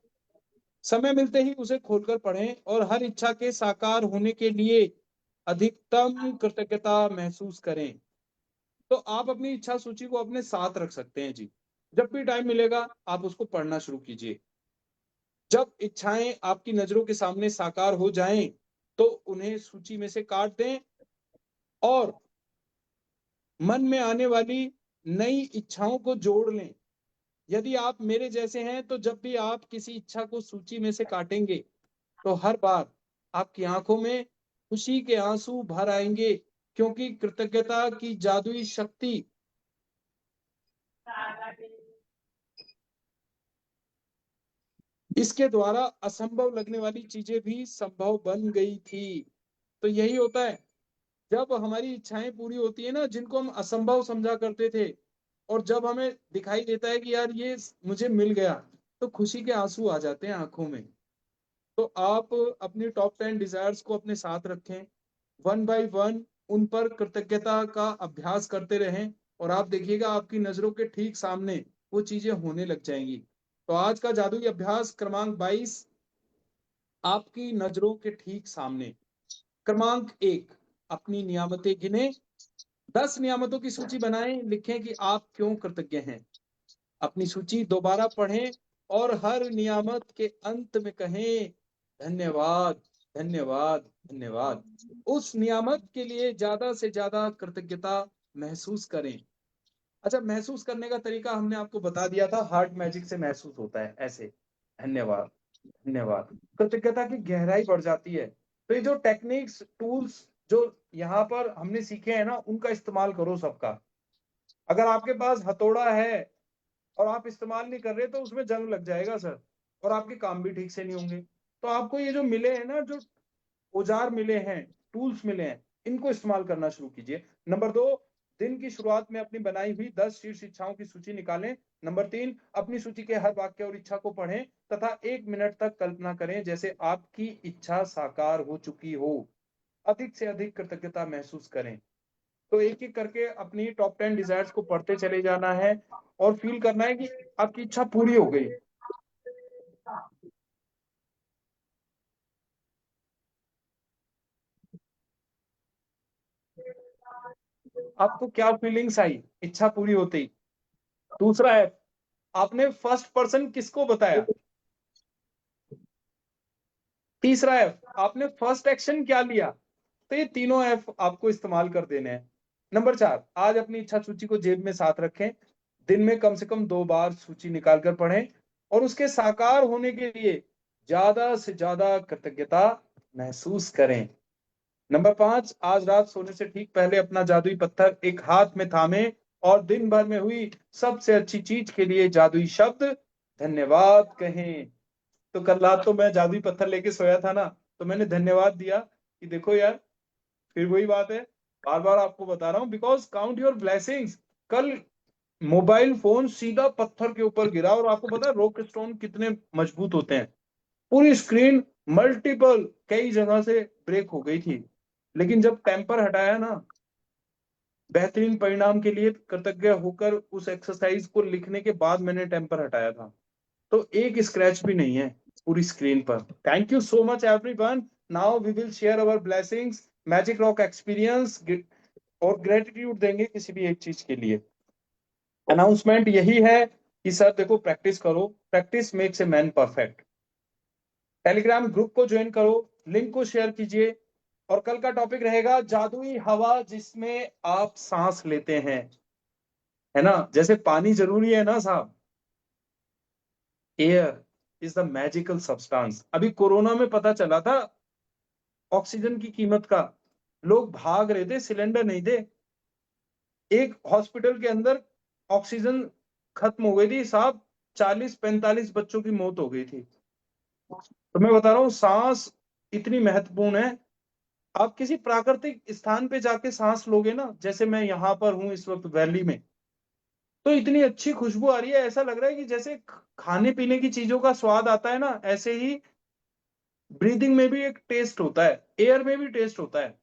समय मिलते ही उसे खोलकर पढ़ें और हर इच्छा के साकार होने के लिए अधिकतम कृतज्ञता महसूस करें। तो आप अपनी इच्छा सूची को अपने साथ रख सकते हैं जी। जब भी टाइम मिलेगा आप उसको पढ़ना शुरू कीजिए। जब इच्छाएं आपकी नजरों के सामने साकार हो जाएं, तो उन्हें सूची में से काट दें और मन में आने वाली नई इच्छाओं को जोड़ लें। यदि आप मेरे जैसे हैं तो जब भी आप किसी इच्छा को सूची में से काटेंगे तो हर बार आपकी आंखों में खुशी के आंसू भर आएंगे, क्योंकि कृतज्ञता की जादुई शक्ति इसके द्वारा असंभव लगने वाली चीजें भी संभव बन गई थी। तो यही होता है, जब हमारी इच्छाएं पूरी होती है ना, जिनको हम असंभव समझा करते थे, और जब हमें दिखाई देता है कि यार ये मुझे मिल गया, तो खुशी के आंसू आ जाते हैं आंखों में। तो आप अपनी टॉप 10 डिजायर्स को अपने साथ रखें, वन बाय वन उन पर कृतज्ञता का अभ्यास करते रहें, और आप देखिएगा आपकी नजरों के ठीक सामने वो चीजें होने लग जाएंगी। तो आज का जादुई अभ्यास क्रमांक 22, आपकी नजरों के ठीक सामने। क्रमांक 1, अपनी नियामतें गिने। 10 नियामतों की सूची बनाएं, लिखें कि आप क्यों कृतज्ञ हैं। अपनी सूची दोबारा पढ़ें और हर नियामत के अंत में कहें धन्यवाद, धन्यवाद, धन्यवाद। उस नियामत के लिए ज्यादा से ज्यादा कृतज्ञता महसूस करें। अच्छा, महसूस करने का तरीका हमने आपको बता दिया था, हार्ट मैजिक से महसूस होता है ऐसे, धन्यवाद, धन्यवाद। कृतज्ञता की गहराई बढ़ जाती है। तो ये जो टेक्निक्स, टूल्स जो यहाँ पर हमने सीखे हैं ना, उनका इस्तेमाल करो सबका। अगर आपके पास हथौड़ा है और आप इस्तेमाल नहीं कर रहे तो उसमें जंग लग जाएगा सर, और आपके काम भी ठीक से नहीं होंगे। तो आपको ये जो मिले हैं ना, जो औजार मिले हैं, टूल्स मिले हैं, इनको इस्तेमाल करना शुरू कीजिए। नंबर 2, दिन की शुरुआत में अपनी बनाई हुई 10 शीर्ष इच्छाओं की सूची निकालें। नंबर 3, अपनी सूची के हर वाक्य और इच्छा को पढ़ें तथा 1 मिनट तक कल्पना करें जैसे आपकी इच्छा साकार हो चुकी हो। अधिक से अधिक कृतज्ञता महसूस करें। तो एक एक करके अपनी टॉप 10 डिजायर्स को पढ़ते चले जाना है और फील करना है कि आपकी इच्छा पूरी हो गई। आपको क्या फीलिंग्स आई इच्छा पूरी होते ही? दूसरा है, आपने फर्स्ट पर्सन किसको बताया? तीसरा है, आपने फर्स्ट एक्शन क्या लिया? तो ये तीनों एफ आपको इस्तेमाल कर देने हैं। नंबर 4, आज अपनी इच्छा सूची को जेब में साथ रखें। दिन में कम से कम 2 बार सूची निकाल कर पढ़ें और उसके साकार होने के लिए ज्यादा से ज्यादा कृतज्ञता महसूस करें। नंबर 5, आज रात सोने से ठीक पहले अपना जादुई पत्थर एक हाथ में थामे और दिन भर में हुई सबसे अच्छी चीज के लिए जादुई शब्द धन्यवाद कहें। तो कल रात तो मैं जादुई पत्थर लेके सोया था ना, तो मैंने धन्यवाद दिया कि देखो यार, फिर वही बात है, बार बार आपको बता रहा हूं, बिकॉज काउंट योर ब्लेसिंग्स। कल मोबाइल फोन सीधा पत्थर के ऊपर गिरा, और आपको पता है रॉक स्टोन कितने मजबूत होते हैं। पूरी स्क्रीन मल्टीपल कई जगह से ब्रेक हो गई थी, लेकिन जब टेम्पर हटाया ना, बेहतरीन परिणाम के लिए कृतज्ञ होकर उस एक्सरसाइज को लिखने के बाद मैंने टेम्पर हटाया था, तो एक स्क्रैच भी नहीं है पूरी स्क्रीन पर। Thank you so much everyone. Now we will share our blessings, magic rock experience, और ग्रेटिट्यूड देंगे किसी भी एक चीज के लिए। अनाउंसमेंट यही है कि सर देखो, प्रैक्टिस करो, practice makes a man perfect. Telegram group को ज्वाइन करो, लिंक को शेयर कीजिए, और कल का टॉपिक रहेगा जादुई हवा जिसमें आप सांस लेते हैं, है ना? जैसे पानी जरूरी है ना साहब, air is the magical substance. अभी कोरोना में पता चला था ऑक्सीजन की कीमत का, लोग भाग रहे थे, सिलेंडर नहीं थे। एक हॉस्पिटल के अंदर ऑक्सीजन खत्म हो गई थी साहब, 40-45 बच्चों की मौत हो गई थी। तो मैं बता रहा हूँ, सांस इतनी महत्वपूर्ण है। आप किसी प्राकृतिक स्थान पे जाके सांस लोगे ना, जैसे मैं यहाँ पर हूँ इस वक्त वैली में, तो इतनी अच्छी खुशबू आ रही है, ऐसा लग रहा है कि जैसे खाने पीने की चीजों का स्वाद आता है ना, ऐसे ही ब्रीदिंग में भी एक टेस्ट होता है, एयर में भी टेस्ट होता है।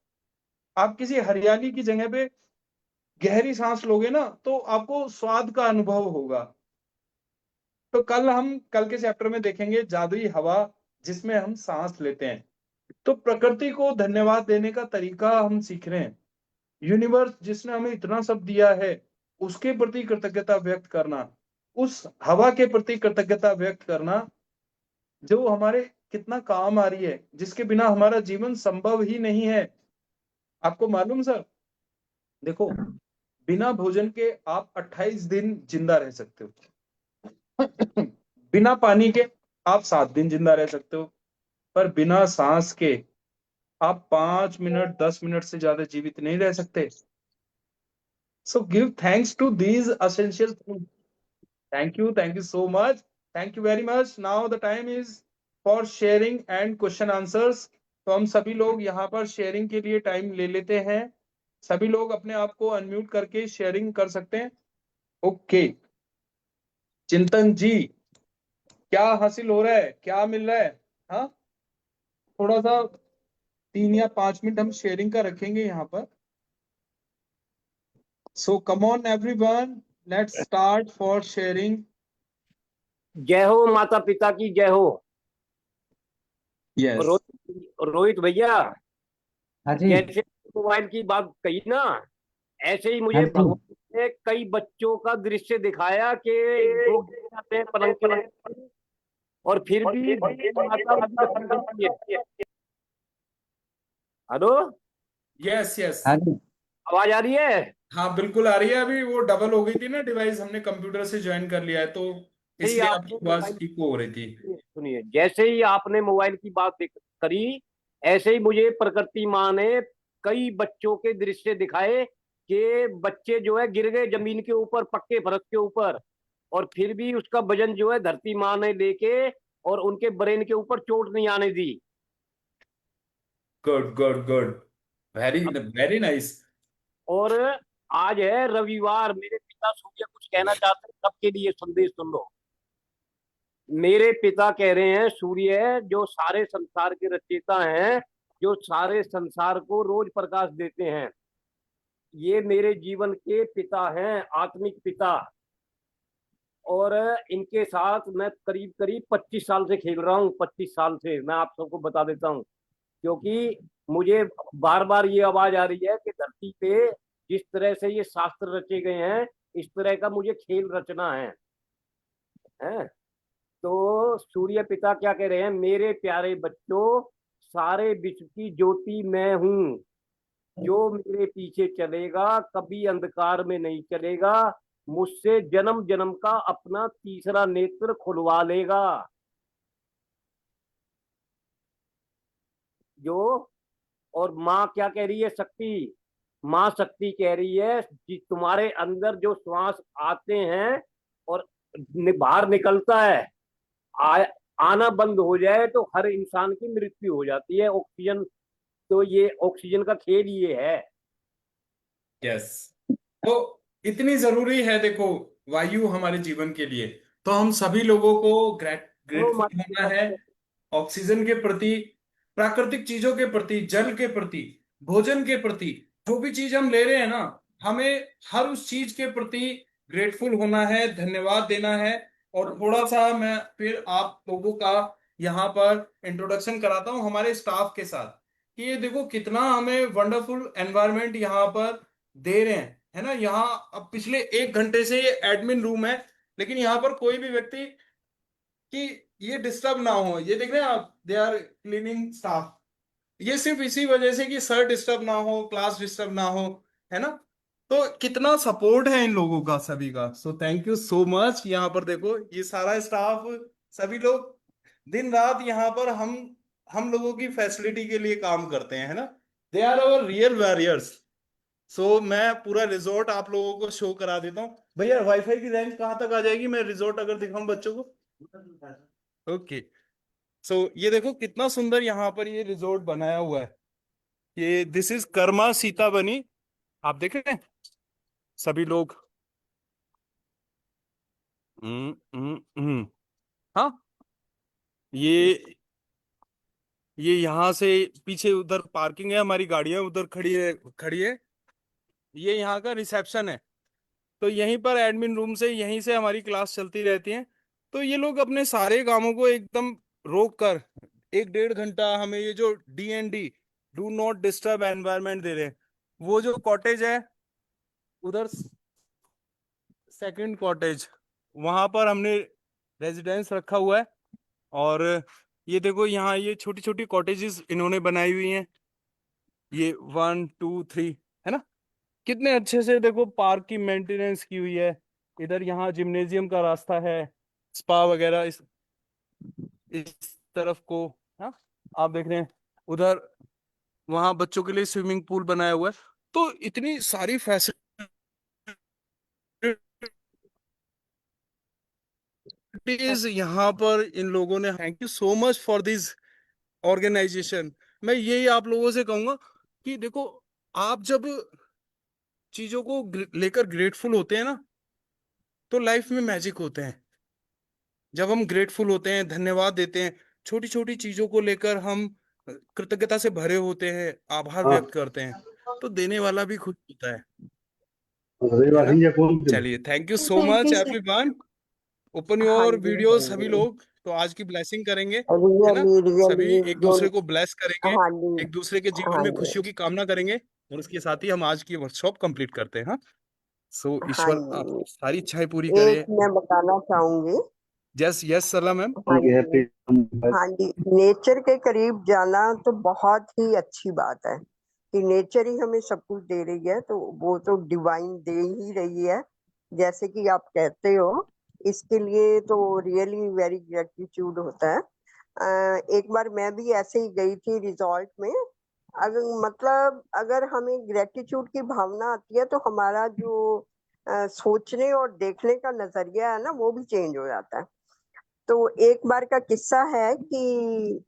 आप किसी हरियाली की जगह पे गहरी सांस लोगे ना, तो आपको स्वाद का अनुभव होगा। तो कल के चैप्टर में देखेंगे जादुई हवा जिसमें हम सांस लेते हैं। तो प्रकृति को धन्यवाद देने का तरीका हम सीख रहे हैं। यूनिवर्स जिसने हमें इतना सब दिया है, उसके प्रति कृतज्ञता व्यक्त करना, उस हवा के प्रति कृतज्ञता व्यक्त करना जो हमारे कितना काम आ रही है, जिसके बिना हमारा जीवन संभव ही नहीं है। आपको मालूम सर, देखो, बिना भोजन के आप 28 दिन जिंदा रह सकते हो। बिना पानी के आप 7 दिन जिंदा रह सकते हो, पर बिना सांस के आप 5 मिनट 10 मिनट से ज्यादा जीवित नहीं रह सकते। So give thanks to these essential things. Thank you so much, thank you very much. Now the time is for sharing and question answers. तो हम सभी लोग यहाँ पर शेयरिंग के लिए टाइम ले लेते हैं। सभी लोग अपने आप को अनम्यूट करके शेयरिंग कर सकते हैं। ओके, चिंतन जी, क्या हासिल हो रहा है, क्या मिल रहा है? हाँ, थोड़ा सा 3 या 5 मिनट हम शेयरिंग का रखेंगे यहाँ पर। So come on everyone, let's start for sharing. जय हो माता पिता की जय हो। यस, रोहित भैया, हाँ जी। जैसे मोबाइल की बात कही ना, ऐसे ही हाँ मुझे जी। भगवान ने कई बच्चों का दृश्य दिखाया कि वो गिर जाते हैं पलंग के नीचे, और फिर भी माता उनकी रक्षा करती है। Hello, yes, yes. हाँ जी। आवाज आ रही है? हाँ, बिल्कुल आ रही है। अभी वो डबल हो गई थी ना डिवाइस, हमने कंप्यूटर से ज्वाइन कर लिया है, तो जैसे ही इसलिए आपकी आपने आवाज मोबाइल इको हो रही थी। सुनिए, जैसे ही आपने मोबाइल की बात करी, ऐसे ही मुझे प्रकृति माँ ने कई बच्चों के दृश्य दिखाए कि बच्चे जो है गिर गए जमीन के ऊपर, पक्के फर्श के ऊपर, और फिर भी उसका वजन जो है धरती माँ ने लेके और उनके ब्रेन के ऊपर चोट नहीं आने दी। Good, good, good, very very nice. और आज है रविवार, मेरे पिता सूर्य कुछ कहना चाहते हैं, सबके लिए संदेश सुन लो। मेरे पिता कह रहे हैं, सूर्य जो सारे संसार के रचयिता हैं, जो सारे संसार को रोज प्रकाश देते हैं, ये मेरे जीवन के पिता हैं, आत्मिक पिता। और इनके साथ मैं करीब करीब 25 साल से खेल रहा हूँ। 25 साल से, मैं आप सबको बता देता हूँ, क्योंकि मुझे बार बार ये आवाज आ रही है कि धरती पे जिस तरह से ये शास्त्र रचे गए हैं, इस तरह का मुझे खेल रचना है? तो सूर्य पिता क्या कह रहे हैं, मेरे प्यारे बच्चों, सारे विश्व की ज्योति मैं हूं। जो मेरे पीछे चलेगा कभी अंधकार में नहीं चलेगा, मुझसे जन्म जन्म का अपना तीसरा नेत्र खुलवा लेगा। जो, और माँ क्या कह रही है, शक्ति, माँ शक्ति कह रही है कि तुम्हारे अंदर जो श्वास आते हैं और बाहर निकलता है, आना बंद हो जाए तो हर इंसान की मृत्यु हो जाती है। ऑक्सीजन, तो ये ऑक्सीजन का खेल ये है। यस, तो इतनी जरूरी है देखो वायु हमारे जीवन के लिए। तो हम सभी लोगों को तो ग्रेटफुल होना है ऑक्सीजन के प्रति, प्राकृतिक चीजों के प्रति, जल के प्रति, भोजन के प्रति। जो भी चीज हम ले रहे हैं ना, हमें हर उस चीज के प्रति ग्रेटफुल होना है, धन्यवाद देना है। और थोड़ा सा मैं फिर आप लोगों का यहाँ पर इंट्रोडक्शन कराता हूँ हमारे स्टाफ के साथ, कि ये देखो कितना हमें वंडरफुल एनवायरनमेंट यहाँ पर दे रहे हैं, है ना। यहाँ अब पिछले 1 घंटे से ये एडमिन रूम है, लेकिन यहाँ पर कोई भी व्यक्ति कि ये डिस्टर्ब ना हो। ये देख रहे हैं आप, दे आर क्लीनिंग स्टाफ। ये सिर्फ इसी वजह से कि सर डिस्टर्ब ना हो, क्लास डिस्टर्ब ना हो, है ना। तो कितना सपोर्ट है इन लोगों का सभी का। सो थैंक यू सो मच। यहाँ पर देखो ये सारा स्टाफ, सभी लोग दिन रात यहाँ पर हम लोगों की फैसिलिटी के लिए काम करते हैं, है ना। They are our real warriors. So मैं पूरा रिजॉर्ट आप लोगों को शो करा देता हूँ। भैया वाईफाई की रेंज कहाँ तक आ जाएगी, मैं रिजॉर्ट अगर दिखाऊं बच्चों को? ओके। सो ये देखो कितना सुंदर यहाँ पर ये रिजॉर्ट बनाया हुआ है। ये दिस इज कर्मा सीता बनी, आप देख रहे हैं सभी लोग। हाँ, ये यहाँ से पीछे उधर पार्किंग है, हमारी गाड़ियां उधर खड़ी है। ये यहाँ का रिसेप्शन है। तो यहीं पर एडमिन रूम से, यहीं से हमारी क्लास चलती रहती है। तो ये लोग अपने सारे कामों को एकदम रोक कर 1-1.5 घंटा हमें ये जो DND, do not disturb environment दे रहे हैं। वो जो कॉटेज है उधर, सेकंड कॉटेज, वहां पर हमने रेजिडेंस रखा हुआ है। और ये देखो यहाँ ये छोटी छोटी कॉटेजेस इन्होंने बनाई हुई हैं, ये 1 2 3, है ना। कितने अच्छे से देखो पार्क की मेंटेनेंस की हुई है। इधर यहाँ जिम्नेजियम का रास्ता है, स्पा वगैरह इस तरफ को। हाँ, आप देख रहे हैं उधर, वहां बच्चों के लिए स्विमिंग पूल बनाया हुआ है। तो इतनी सारी फैसिलिटीज यहाँ पर इन लोगों ने। Thank you so much for this organisation. मैं यही आप लोगों से कहूंगा कि देखो, आप जब चीजों को लेकर ग्रेटफुल होते हैं ना, तो लाइफ में मैजिक होते हैं। जब हम ग्रेटफुल होते हैं, धन्यवाद देते हैं, छोटी छोटी चीजों को लेकर हम कृतज्ञता से भरे होते हैं, आभार व्यक्त करते हैं, तो देने वाला भी खुश होता है ना। चलिए, thank you so Thank much you, sir. Everyone. Open हाँ योर जी, वीडियो सभी लोग। तो आज की ब्लेसिंग करेंगे, है ना। रियली सभी रियली एक दूसरे को ब्लेस करेंगे, हाँ जी, एक दूसरे के जीवन हाँ में जी, खुशियों की कामना करेंगे, और उसके साथ ही हम आज की वर्कशॉप कंप्लीट करते हैं। हाँ, सो हाँ ईश्वर जी। आपकी सारी इच्छाएं पूरी एक करे। मैं बताना चाहूंगी। यस यस सलाम मैम। हाँ जी, हाँ जी, नेचर के करीब जाना तो बहुत ही अच्छी बात है कि नेचर ही हमें सब कुछ दे रही है, तो वो तो डिवाइन दे ही रही है, जैसे कि आप कहते हो। इसके लिए तो रियली वेरी ग्रेटिट्यूड होता है। एक बार मैं भी ऐसे ही गई थी रिजॉर्ट में। अगर मतलब अगर हमें ग्रेटिट्यूड की भावना आती है तो हमारा जो सोचने और देखने का नजरिया है ना, वो भी चेंज हो जाता है। तो एक बार का किस्सा है कि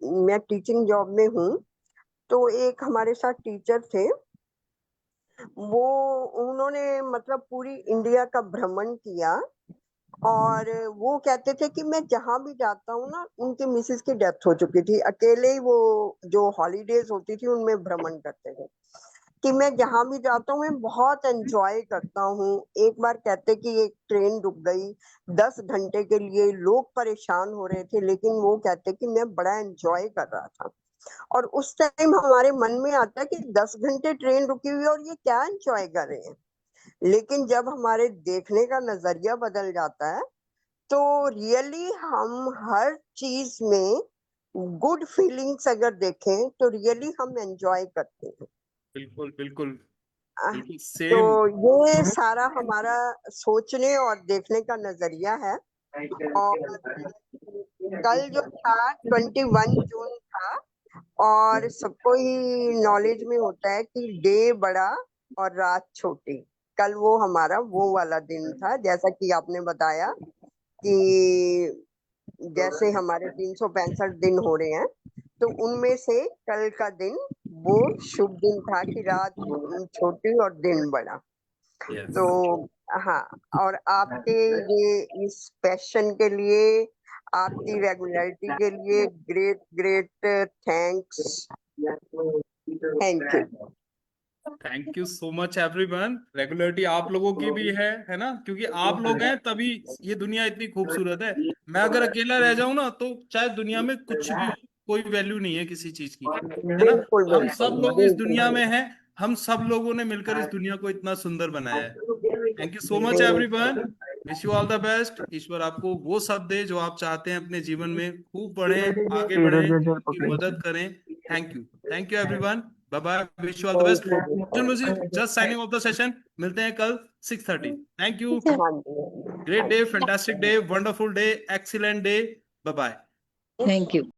मैं टीचिंग जॉब में हूँ, तो एक हमारे साथ टीचर थे। वो उन्होंने मतलब पूरी इंडिया का भ्रमण किया, और वो कहते थे कि मैं जहां भी जाता हूँ ना, उनकी मिसेस की डेथ हो चुकी थी, अकेले ही वो जो हॉलीडेज होती थी उनमें भ्रमण करते थे, कि मैं जहां भी जाता हूँ मैं बहुत एंजॉय करता हूँ। एक बार कहते कि एक ट्रेन रुक गई, 10 घंटे के लिए लोग परेशान हो रहे थे, लेकिन वो कहते कि मैं बड़ा एंजॉय कर रहा था। और उस टाइम हमारे मन में आता है कि 10 घंटे ट्रेन रुकी हुई है और ये क्या एंजॉय कर रहे हैं। लेकिन जब हमारे देखने का नजरिया बदल जाता है, तो रियली हम हर चीज में गुड फीलिंग्स अगर देखें तो रियली हम एंजॉय करते हैं। बिल्कुल बिल्कुल आह, बिल्कुल तो सेम। ये सारा हमारा सोचने और देखने का नजरिया है। और कल जो था 21 जून था, और सबको ही नॉलेज में होता है कि डे बड़ा और रात छोटी। कल वो हमारा वो वाला दिन था, जैसा कि आपने बताया कि जैसे हमारे 365 दिन हो रहे हैं, तो उनमें से कल का दिन वो शुभ दिन था कि रात छोटी और दिन बड़ा। यस, तो हाँ, और आपके ये इस पैशन के लिए, आपकी रेगुलरिटी के लिए great great thanks. Thank you. Thank you so much everyone. Regularity आप लोगों की भी है ना, क्योंकि आप लोग हैं तभी ये दुनिया इतनी खूबसूरत है। मैं अगर अकेला रह जाऊं ना, तो चाहे दुनिया में कुछ भी हो, कोई वैल्यू नहीं है किसी चीज की, है ना। बिल्कुल हम बिल्कुल सब लोग इस दुनिया बिल्कुल में हैं, हम सब लोगों ने मिलकर इस दुनिया को इतना सुंदर बनाया है। Thank you so much everyone. बिल्कुल। Wish you all the best. ईश्वर आपको वो सब दे जो आप चाहते हैं अपने जीवन में, खूब बढ़ें, आगे बढ़ें, की मदद करें। Thank you everyone. Bye bye, wish you all the thank best. You. Just signing off the session. मिलते हैं कल 6:30। Thank you. Sir. हाँ जी, great day, fantastic day, wonderful day, excellent day. Bye bye. Thank you.